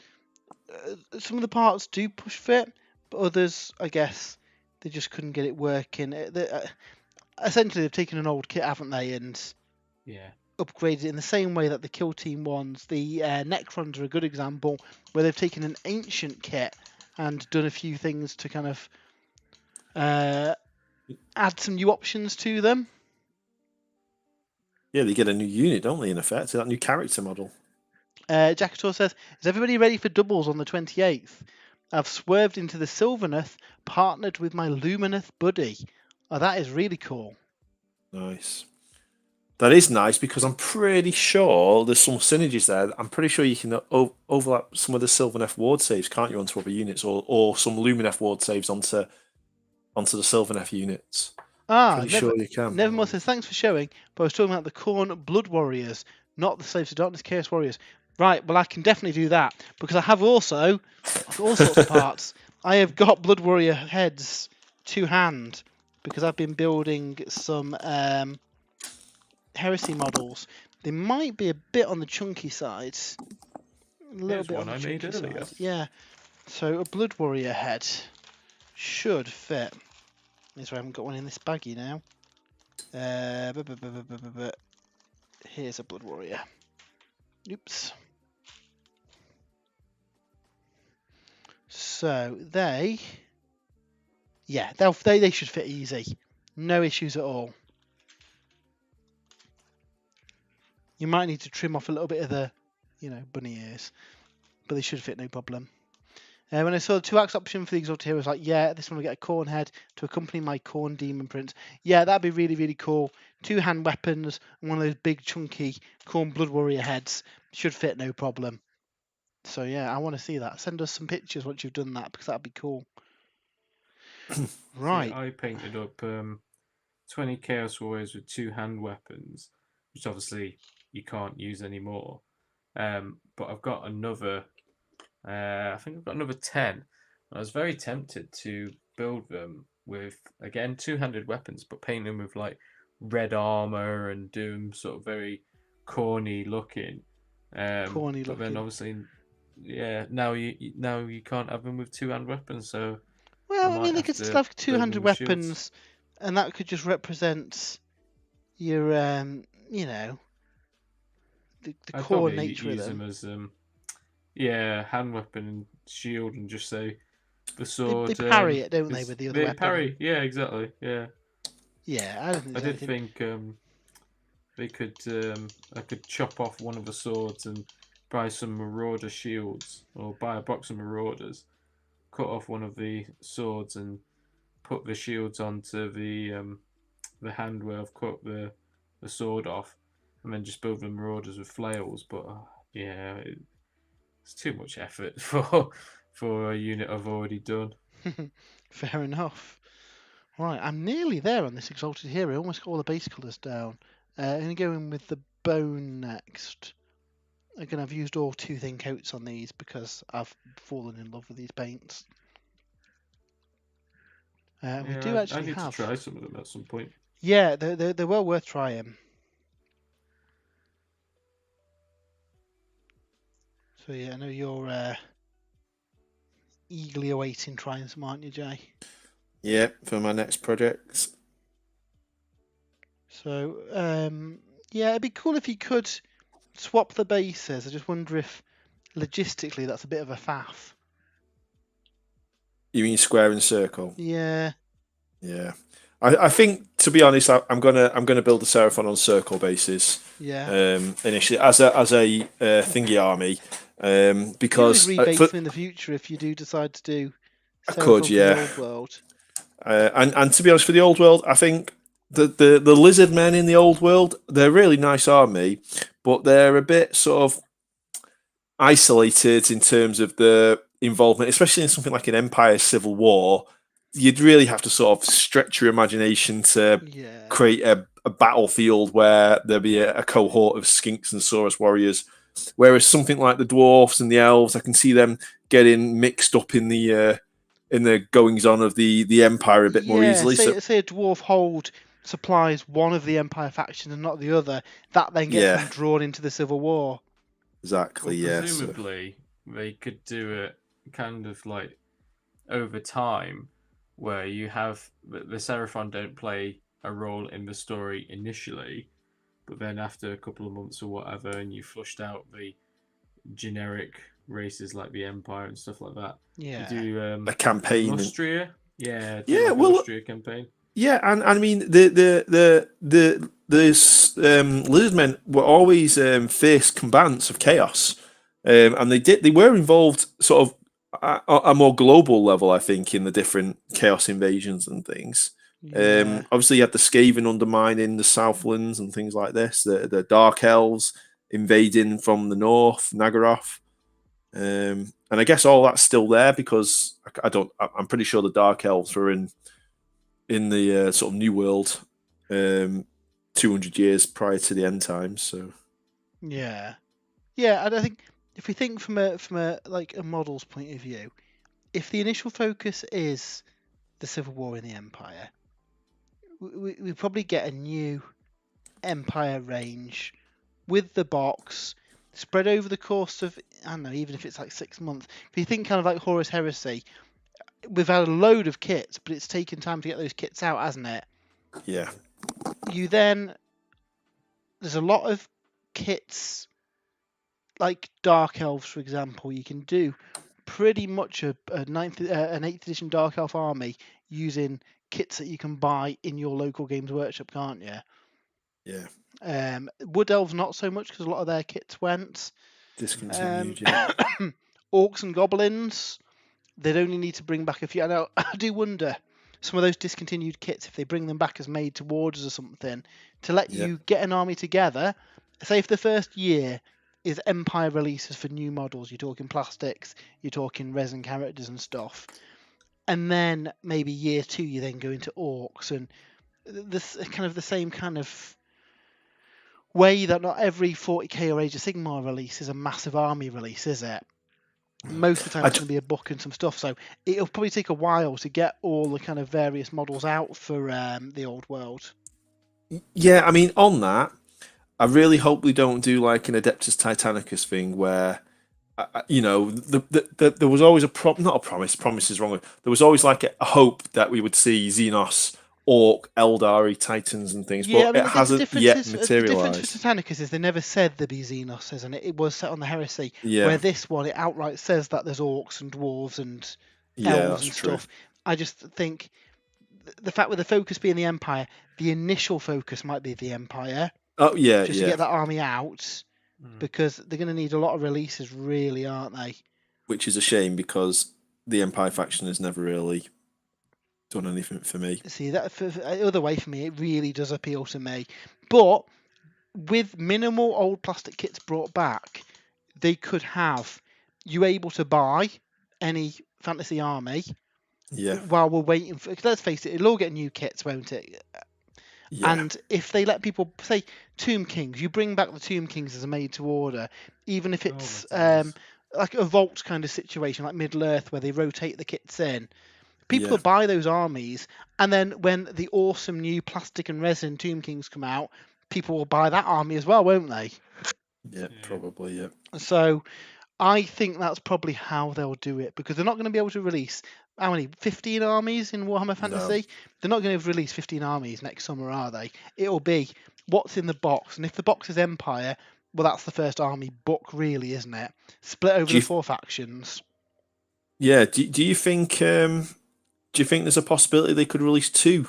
some of the parts do push fit, but others, I guess, they just couldn't get it working. Essentially, they've taken an old kit, haven't they, and upgraded it in the same way that the Kill Team ones. The Necrons are a good example, where they've taken an ancient kit and done a few things to kind of add some new options to them. Yeah, they get a new unit, don't they, in effect? That new character model. Jackator says, is everybody ready for doubles on the 28th? I've swerved into the Sylvaneth, partnered with my Lumineth buddy. Oh, that is really cool. Nice. That is nice because I'm pretty sure there's some synergies there. I'm pretty sure you can overlap some of the Sylvaneth ward saves, can't you, onto other units, or some Lumineth ward saves onto the Sylvaneth units. Pretty sure you can. Nevermore says, thanks for showing, but I was talking about the Khorne Blood Warriors, not the Slaves of Darkness Chaos Warriors. Right, well, I can definitely do that, because I have also all sorts of parts. I have got Blood Warrior heads to hand, because I've been building some Heresy models. They might be a bit on the chunky side. A little bit on the chunky side. Yeah. So a Blood Warrior head should fit. That's why I haven't got one in this baggie now. Here's a Blood Warrior. Oops. So they should fit easy. No issues at all. You might need to trim off a little bit of the, bunny ears, but they should fit no problem. When I saw the 2-axe option for the Exalted Hero, I was like, yeah, this one will get a corn head to accompany my corn demon print. Yeah, that'd be really, really cool. 2 hand weapons and one of those big, chunky corn blood warrior heads should fit no problem. So yeah, I want to see that. Send us some pictures once you've done that, because that'd be cool. Right. See, I painted up 20 Chaos Warriors with 2 hand weapons, which obviously you can't use anymore. But I've got another. I think I've got another 10. I was very tempted to build them with, again, 2-handed weapons, but paint them with like red armor and do them sort of very corny looking. But then obviously, yeah, now you can't have them with 2-hand weapons. So well, I mean, they could still have 200 weapons, and that could just represent your, you know, the core nature of them. Use them as hand weapon and shield, and just say the sword. They parry it, don't they, with the other weapon? They parry, yeah, exactly, yeah. Yeah, I did think they could. I could chop off one of the swords and buy some Marauder shields, or buy a box of Marauders, cut off one of the swords and put the shields onto the hand where I've cut the sword off, and then just build the Marauders with flails. But yeah, it's too much effort for a unit I've already done. Fair enough. Right, I'm nearly there on this Exalted Hero. Almost got all the base colours down. I'm going to go in with the bone next. Again, I've used all 2 thin coats on these because I've fallen in love with these paints. We do actually I need to try some of them at some point. Yeah, they're well worth trying. So yeah, I know you're eagerly awaiting trying some, aren't you, Jay? Yeah, for my next project. So yeah, it'd be cool if you could swap the bases. I just wonder if logistically that's a bit of a faff. You mean square and circle? Yeah. Yeah. I think, to be honest, I'm gonna build a Seraphon on circle basis. Yeah. Initially, as a thingy army, because you rebase them in the future if you do decide to do. I could, yeah. The old world. And to be honest, for the old world, I think the lizard men in the old world, they're a really nice army, but they're a bit sort of isolated in terms of the involvement, especially in something like an Empire Civil War. You'd really have to sort of stretch your imagination to create a battlefield where there'd be a cohort of skinks and Saurus warriors. Whereas something like the dwarves and the elves, I can see them getting mixed up in the goings on of the Empire a bit more easily. Say a dwarf hold supplies one of the Empire factions and not the other. That then gets them drawn into the Civil War. Exactly. Well, presumably, they could do it kind of like over time, where you have the Seraphon don't play a role in the story initially, but then after a couple of months or whatever, and you flushed out the generic races like the Empire and stuff like that. Yeah. You do a campaign. Austria. Yeah. Austria campaign. Yeah, and I mean the lizard men were always fierce combatants of chaos, and they were involved sort of at a more global level, I think, in the different chaos invasions and things. Yeah. Obviously, you had the Skaven undermining the Southlands and things like this. The Dark Elves invading from the north, Nagaroth, and I guess all that's still there because I'm pretty sure the Dark Elves were in the sort of New World 200 years prior to the end times. So yeah, and I think if we think from a like a model's point of view, if the initial focus is the Civil War in the Empire, we probably get a new Empire range with the box spread over the course of, I don't know, even if it's like 6 months. If you think kind of like Horus Heresy, we've had a load of kits, but it's taken time to get those kits out, hasn't it? Yeah. There's a lot of kits, like Dark Elves, for example. You can do pretty much an 8th edition Dark Elf army using kits that you can buy in your local Games Workshop, can't you? Yeah. Wood Elves not so much because a lot of their kits went discontinued. Orcs and Goblins they'd only need to bring back a few. I know, I do wonder, some of those discontinued kits, if they bring them back as made to orders or something, to let you get an army together. Say if the first year is Empire releases for new models, you're talking plastics, you're talking resin characters and stuff, and then maybe year 2 you then go into orcs, and this kind of the same kind of way that not every 40k or Age of Sigmar release is a massive army release, is it? Most of the time it's going to be a book and some stuff, so it'll probably take a while to get all the kind of various models out for the old world. Yeah, I mean, on that, I really hope they don't do like an Adeptus Titanicus thing where, there was always not a promise is wrong. There was always like a hope that we would see Xenos, Orc, Eldari, Titans and things, but it hasn't yet materialised. The difference with Titanicus is they never said there'd be Xenos, isn't it? It was set on the Heresy, where this one, it outright says that there's Orcs and Dwarves and Elves and stuff. I just think the fact with the focus being the Empire, the initial focus might be the Empire. Oh, yeah, just to get that army out, because they're going to need a lot of releases, really, aren't they? Which is a shame, because the Empire faction has never really done anything for me. See, that the other way for me, it really does appeal to me. But with minimal old plastic kits brought back, they could have you able to buy any fantasy army. Yeah. While we're waiting for, let's face it, it'll all get new kits, won't it? Yeah. And if they let people say Tomb Kings, you bring back the Tomb Kings as a made to order, even if it's like a vault kind of situation, like Middle Earth, where they rotate the kits in. People will buy those armies, and then when the awesome new plastic and resin Tomb Kings come out, people will buy that army as well, won't they? Yeah, probably, yeah. So I think that's probably how they'll do it, because they're not going to be able to release, how many, 15 armies in Warhammer Fantasy? No. They're not going to release 15 armies next summer, are they? It'll be what's in the box, and if the box is Empire, well, that's the first army book, really, isn't it? Split over the 4 factions. Yeah, do you think... Do you think there's a possibility they could release 2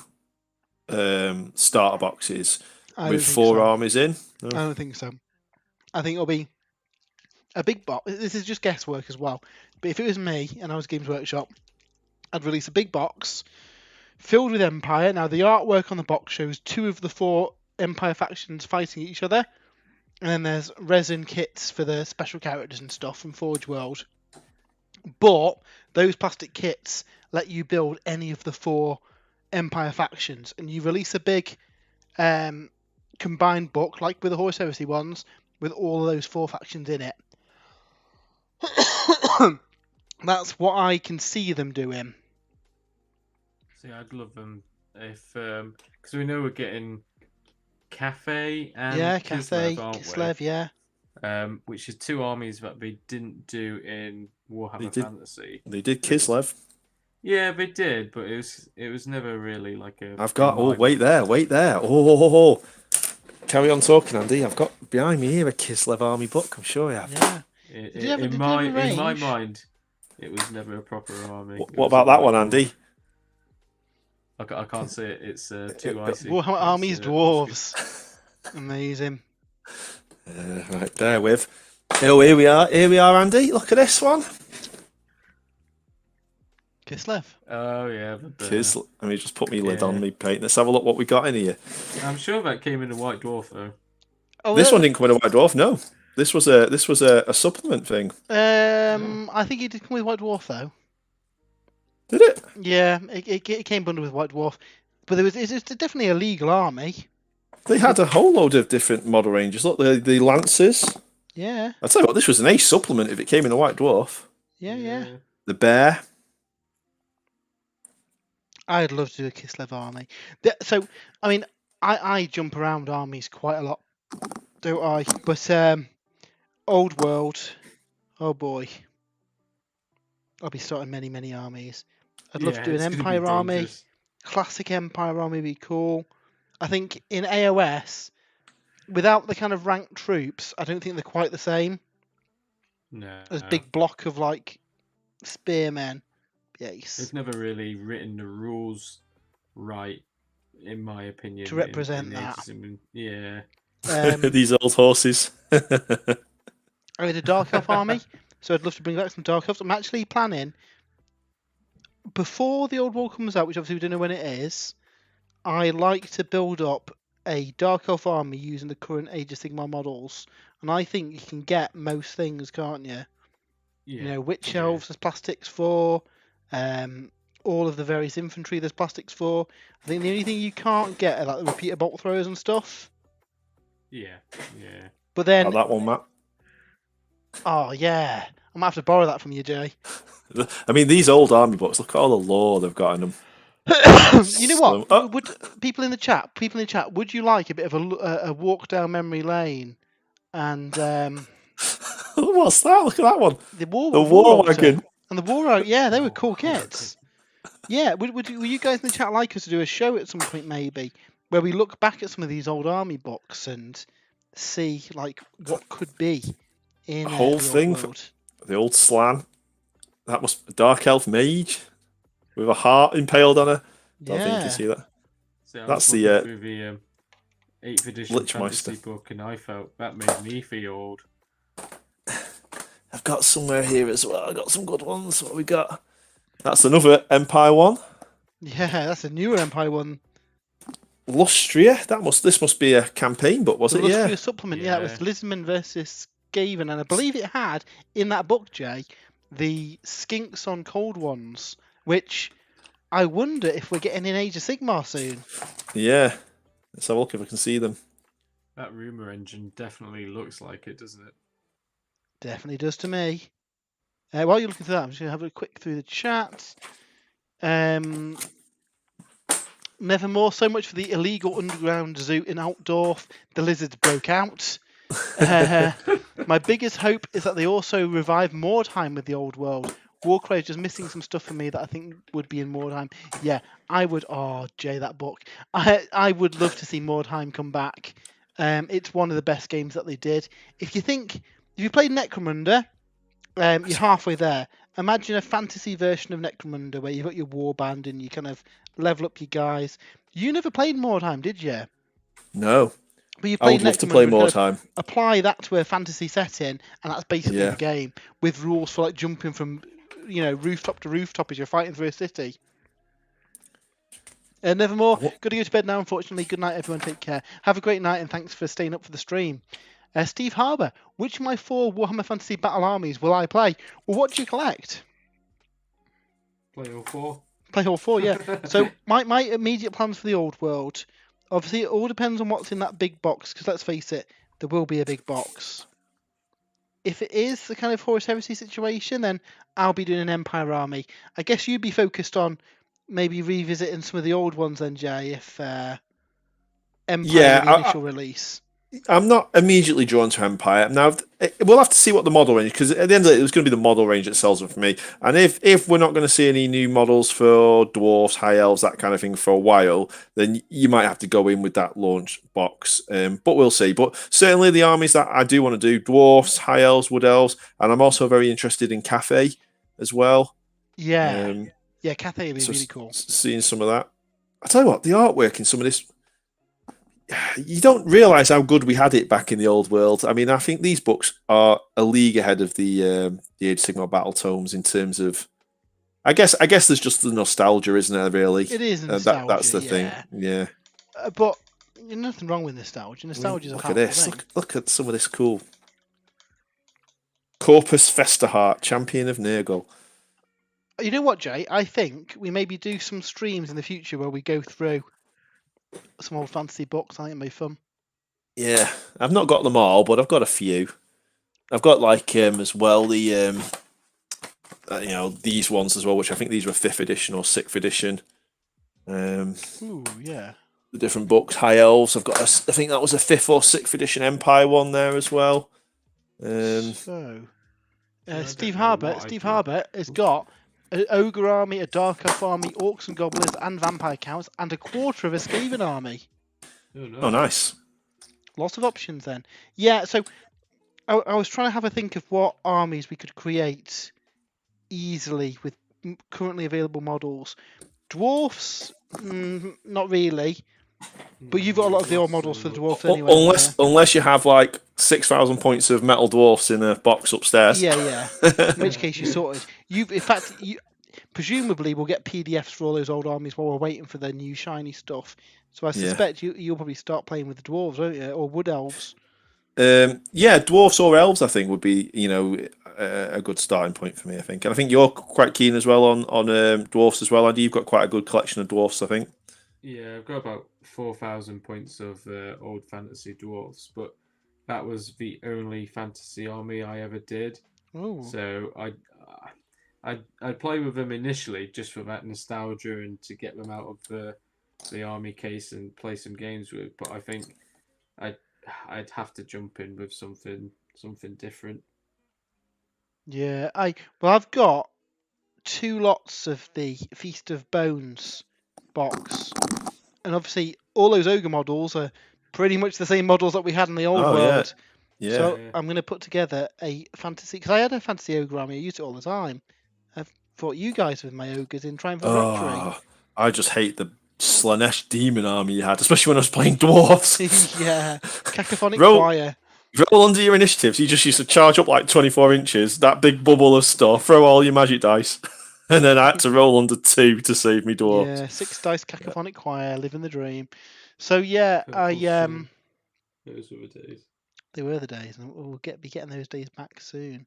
starter boxes with 4 armies in? No? I don't think so. I think it'll be a big box. This is just guesswork as well. But if it was me and I was Games Workshop, I'd release a big box filled with Empire. Now, the artwork on the box shows 2 of the 4 Empire factions fighting each other. And then there's resin kits for the special characters and stuff from Forge World. But those plastic kits let you build any of the 4 Empire factions, and you release a big combined book, like with the Horse Heresy ones, with all of those 4 factions in it. That's what I can see them doing. See, I'd love them if, because we know we're getting Cafe and Kislev, which is 2 armies that they didn't do in Warhammer Fantasy. They did Kislev. Yeah, they did, but it was never really like a... I've got... Oh, wait there. Oh. Carry on talking, Andy. I've got behind me here a Kislev army book. I'm sure I have. Yeah. In my mind, it was never a proper army. What about that one, Andy? I can't see it. It's 2 icy. Warhammer Armies Dwarves. Amazing. Right, bear with. Oh, here we are, Andy. Look at this one. Kislev. Oh, yeah. Kislev. Let me just put my lid on me paint. Let's have a look what we got in here. I'm sure that came in a White Dwarf, though. Oh, this one didn't come in a White Dwarf, no. This was a supplement thing. I think it did come with White Dwarf, though. Did it? Yeah, it came bundled with White Dwarf. But it's definitely a legal army. They had a whole load of different model ranges. Look, the Lancers. Yeah. I'll tell you what, this was an ace supplement if it came in a White Dwarf. Yeah. The Bear. I'd love to do a Kislev army. So, I mean, I jump around armies quite a lot, don't I? But Old World, oh boy. I'll be starting many armies. I'd love to do an Empire army. Classic Empire army would be cool. I think in AOS, without the kind of ranked troops, I don't think they're quite the same. No. As big block of like spearmen. Yes. They've never really written the rules right, in my opinion. To represent that. Yeah. These old horses. I had a Dark Elf army, so I'd love to bring back some Dark Elves. I'm actually planning before the old world comes out, which obviously we don't know when it is, I like to build up a Dark Elf army using the current Age of Sigmar models, and I think you can get most things, can't you? Yeah. Witch Elves there's plastics for, all of the various infantry there's plastics for. I think the only thing you can't get are like the repeater bolt throwers and stuff. Yeah. But then, that one, Matt. oh yeah, I might have to borrow that from you, Jay. I mean, these old army books. Look at all the lore they've got in them. You know what? Would people in the chat? Would you like a bit of a walk down memory lane? And what's that? Look at that one. The war wagon and the war. Yeah, they were cool kits. Yeah, would you guys in the chat like us to do a show at some point, maybe, where we look back at some of these old army books and see like what could be in the whole thing for the old slan? That was a Dark Elf mage with a heart impaled on her. I think you can see that. So that's the 8th edition fantasy book, and I felt that made me feel old. I've got somewhere here as well. I got some good ones. What we got? That's another Empire one. Yeah, that's a newer Empire one. Lustria. This must be a campaign book, was it? Lustria supplement. Yeah, it was Lisman versus Skaven, and I believe it had in that book, Jay, the skinks on cold ones, which I wonder if we're getting in Age of Sigmar soon. Yeah, let's have a look if I can see them. That rumor engine definitely looks like it, doesn't it? Definitely does to me. While you're looking through that, I'm just going to have a quick through the chat. Nevermore, so much for the illegal underground zoo in Altdorf. The lizards broke out. My biggest hope is that they also revive Mordheim with the old world. Warcry is just missing some stuff for me that I think would be in Mordheim. Yeah, I would. Oh, Jay, that book. I would love to see Mordheim come back. It's one of the best games that they did. If you played Necromunda, you're halfway there. Imagine a fantasy version of Necromunda where you've got your warband and you kind of level up your guys. You never played Mordheim, did you? No. But you I would love to play Mordheim. Kind of apply that to a fantasy setting, and that's basically the game with rules for like jumping from, rooftop to rooftop as you're fighting through a city. Nevermore, got to go to bed now, unfortunately. Good night, everyone. Take care. Have a great night, and thanks for staying up for the stream. Steve Harbour, which of my 4 Warhammer Fantasy Battle Armies will I play? Well, what do you collect? Play all 4. Play all 4, yeah. So my immediate plans for the old world, obviously it all depends on what's in that big box, because let's face it, there will be a big box. If it is the kind of Horus Heresy situation, then I'll be doing an Empire army. I guess you'd be focused on maybe revisiting some of the old ones then, Jay, if Empire the initial release. I'm not immediately drawn to Empire. Now, we'll have to see what the model range, because at the end of it, it's going to be the model range that sells them for me. And if we're not going to see any new models for dwarves, high elves, that kind of thing for a while, then you might have to go in with that launch box. But we'll see. But certainly the armies that I do want to do, dwarves, high elves, wood elves, and I'm also very interested in Cathay as well. Yeah. Cathay would be really cool. Seeing some of that. I tell you what, the artwork in some of this, you don't realise how good we had it back in the old world. I mean, I think these books are a league ahead of the Age of Sigmar Battle Tomes in terms of. I guess there's just the nostalgia, isn't there? Really, it is nostalgia. That's the thing. Yeah. But there's nothing wrong with nostalgia. Nostalgia's a look at this. Look at some of this cool. Corpus Festerheart, Champion of Nurgle. You know what, Jay? I think we maybe do some streams in the future where we go through some old fantasy books. I think it'd be fun. Yeah, I've not got them all, but I've got a few. I've got as well the these ones as well, which I think these were 5th edition or 6th edition. Ooh, yeah. The different books, High Elves. I think that was a 5th or 6th edition Empire one there as well. Steve Harbour has got an ogre army, a dark elf army, orcs and goblins, and vampire counts, and a quarter of a Skaven army. Oh, nice. Lots of options then. Yeah, so I was trying to have a think of what armies we could create easily with currently available models. Dwarfs, not really. But you've got a lot of the old models for the dwarfs anyway. Unless you have like 6,000 points of metal dwarfs in a box upstairs. Yeah. In which case you're sorted. presumably we'll get PDFs for all those old armies while we're waiting for the new shiny stuff. So I suspect you'll probably start playing with the dwarves, won't you, or wood elves? Yeah, dwarfs or elves, I think would be a good starting point for me. I think, and I think you're quite keen as well on dwarfs as well. Andy, you've got quite a good collection of dwarfs, I think. Yeah, I've got about 4,000 points of old fantasy dwarfs, but that was the only fantasy army I ever did. Ooh. So I'd play with them initially just for that nostalgia and to get them out of the army case and play some games with. But I think I'd have to jump in with something different. Yeah, I've got 2 lots of the Feast of Bones box, and obviously all those ogre models are pretty much the same models that we had in the old world. Yeah. So I'm going to put together a fantasy, because I had a fantasy ogre army. I used it all the time. I've fought you guys with my ogres in Triumph of Victory. I just hate the Slanesh demon army you had, especially when I was playing dwarves. Yeah, Cacophonic Choir. Roll under your initiatives. You just used to charge up like 24 inches, that big bubble of stuff, throw all your magic dice, and then I had to roll under 2 to save me dwarves. Yeah, 6 dice Cacophonic Choir, living the dream. So yeah, Those were the days. They were the days, and we'll be getting those days back soon.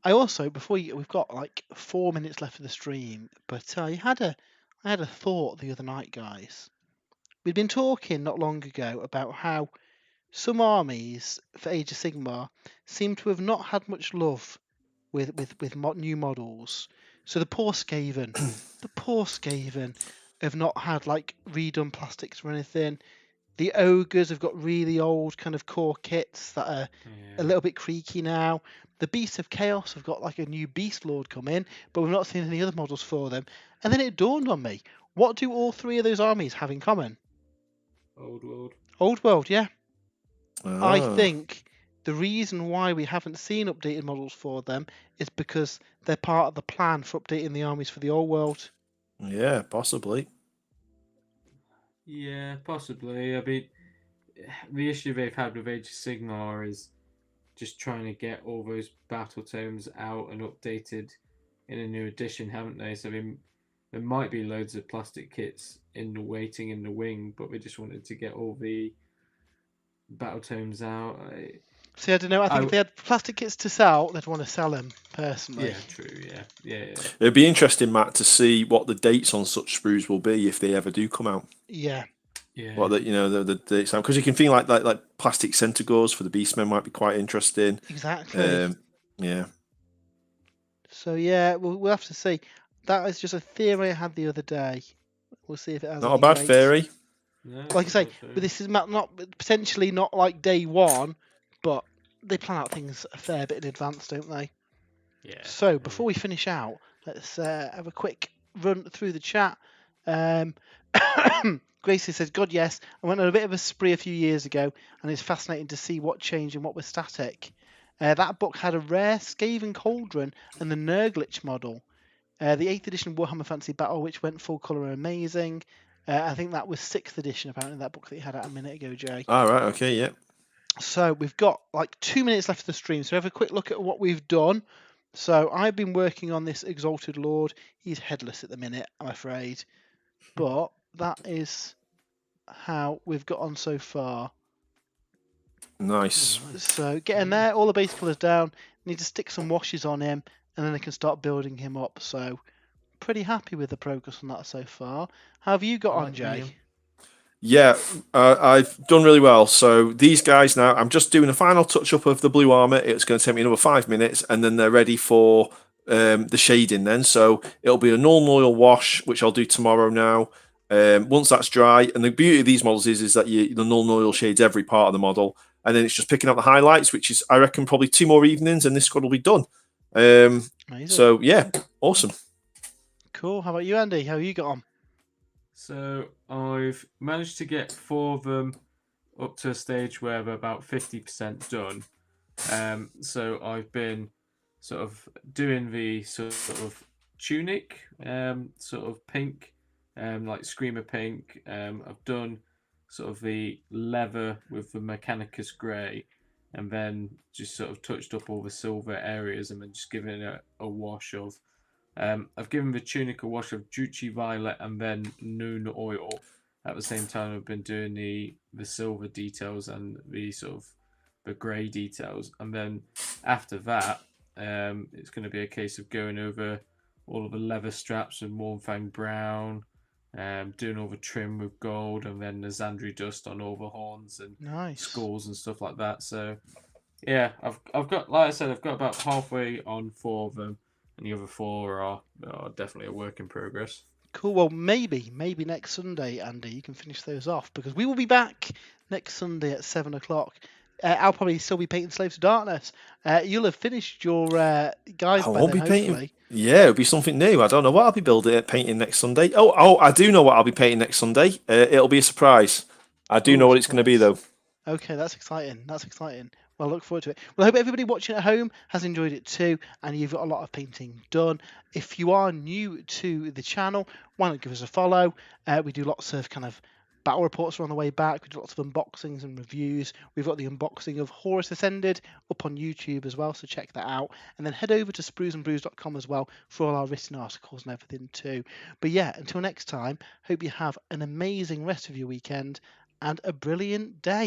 I also, we've got like 4 minutes left of the stream, but I had a thought the other night, guys. We'd been talking not long ago about how some armies for Age of Sigmar seem to have not had much love with new models. So the poor Skaven have not had like redone plastics or anything. The ogres have got really old kind of core kits that are a little bit creaky now. The Beasts of Chaos have got like a new Beast Lord come in, but we've not seen any other models for them. And then it dawned on me, what do all 3 of those armies have in common? Old world. Old world, yeah. I think the reason why we haven't seen updated models for them is because they're part of the plan for updating the armies for the old world. Yeah, possibly. Yeah, possibly. I mean, the issue they've had with Age of Sigmar is just trying to get all those battle tomes out and updated in a new edition, haven't they? So there might be loads of plastic kits waiting in the wing, but they just wanted to get all the battle tomes out. See, I don't know. I think if they had plastic kits to sell, they'd want to sell them personally. Yeah, true. Yeah. It'd be interesting, Matt, to see what the dates on such sprues will be if they ever do come out. Yeah. What the dates because you can feel like plastic centaurs for the Beastmen might be quite interesting. Exactly. Yeah. So yeah, we'll have to see. That is just a theory I had the other day. We'll see if it has. Not a bad theory. No, like I say, but this is not potentially not like day one, but they plan out things a fair bit in advance, don't they? Yeah. So before we finish out, let's have a quick run through the chat. Gracie says, God, yes. I went on a bit of a spree a few years ago, and it's fascinating to see what changed and what was static. That book had a rare Skaven Cauldron and the Nurglich model. The 8th edition Warhammer Fantasy Battle, which went full colour and amazing. I think that was 6th edition, apparently, that book that you had out a minute ago, Jay. Right, okay, yeah. So we've got like 2 minutes left of the stream, so have a quick look at what we've done. So I've been working on this Exalted Lord. He's headless at the minute, I'm afraid. But that is how we've got on so far. Nice. So getting there, all the base colours down. Need to stick some washes on him, and then I can start building him up. So pretty happy with the progress on that so far. How have you got on, Jay? Yeah, I've done really well. So these guys now, I'm just doing a final touch-up of the blue armour. It's going to take me another 5 minutes, and then they're ready for the shading then. So it'll be a normal oil wash, which I'll do tomorrow now. Once that's dry, and the beauty of these models is that the null oil shades every part of the model, and then it's just picking up the highlights, which is, I reckon, probably 2 more evenings, and this squad will be done. So, yeah, awesome. Cool. How about you, Andy? How have you got on? So I've managed to get 4 of them up to a stage where they're about 50% done. So I've been sort of doing the sort of tunic, sort of pink, like Screamer pink. I've done sort of the leather with the Mechanicus grey, and then just sort of touched up all the silver areas, and then just given it a wash of I've given the tunic a wash of Juchi Violet and then Noon Oil. At the same time, I've been doing the silver details and the sort of the grey details, and then after that, it's going to be a case of going over all of the leather straps with Mornfang Brown, doing all the trim with gold, and then the Xandri dust on all the horns and skulls and stuff like that. So yeah, I've got, like I said, I've got about halfway on 4 of them, and the other 4 are definitely a work in progress. Cool. Well, maybe next Sunday, Andy, you can finish those off, because we will be back next Sunday at 7 o'clock. I'll probably still be painting Slaves of Darkness. You'll have finished your guys by then, hopefully. Yeah, it'll be something new. I don't know what I'll be painting next Sunday. Oh, I do know what I'll be painting next Sunday. It'll be a surprise. I do know what it's going to be, though. Okay, that's exciting. Well, I look forward to it. Well, I hope everybody watching at home has enjoyed it too, and you've got a lot of painting done. If you are new to the channel, why not give us a follow? We do lots of kind of battle reports on the way back. We do lots of unboxings and reviews. We've got the unboxing of Horus Ascended up on YouTube as well, so check that out. And then head over to spruesandbrews.com as well for all our written articles and everything too. But yeah, until next time, hope you have an amazing rest of your weekend and a brilliant day.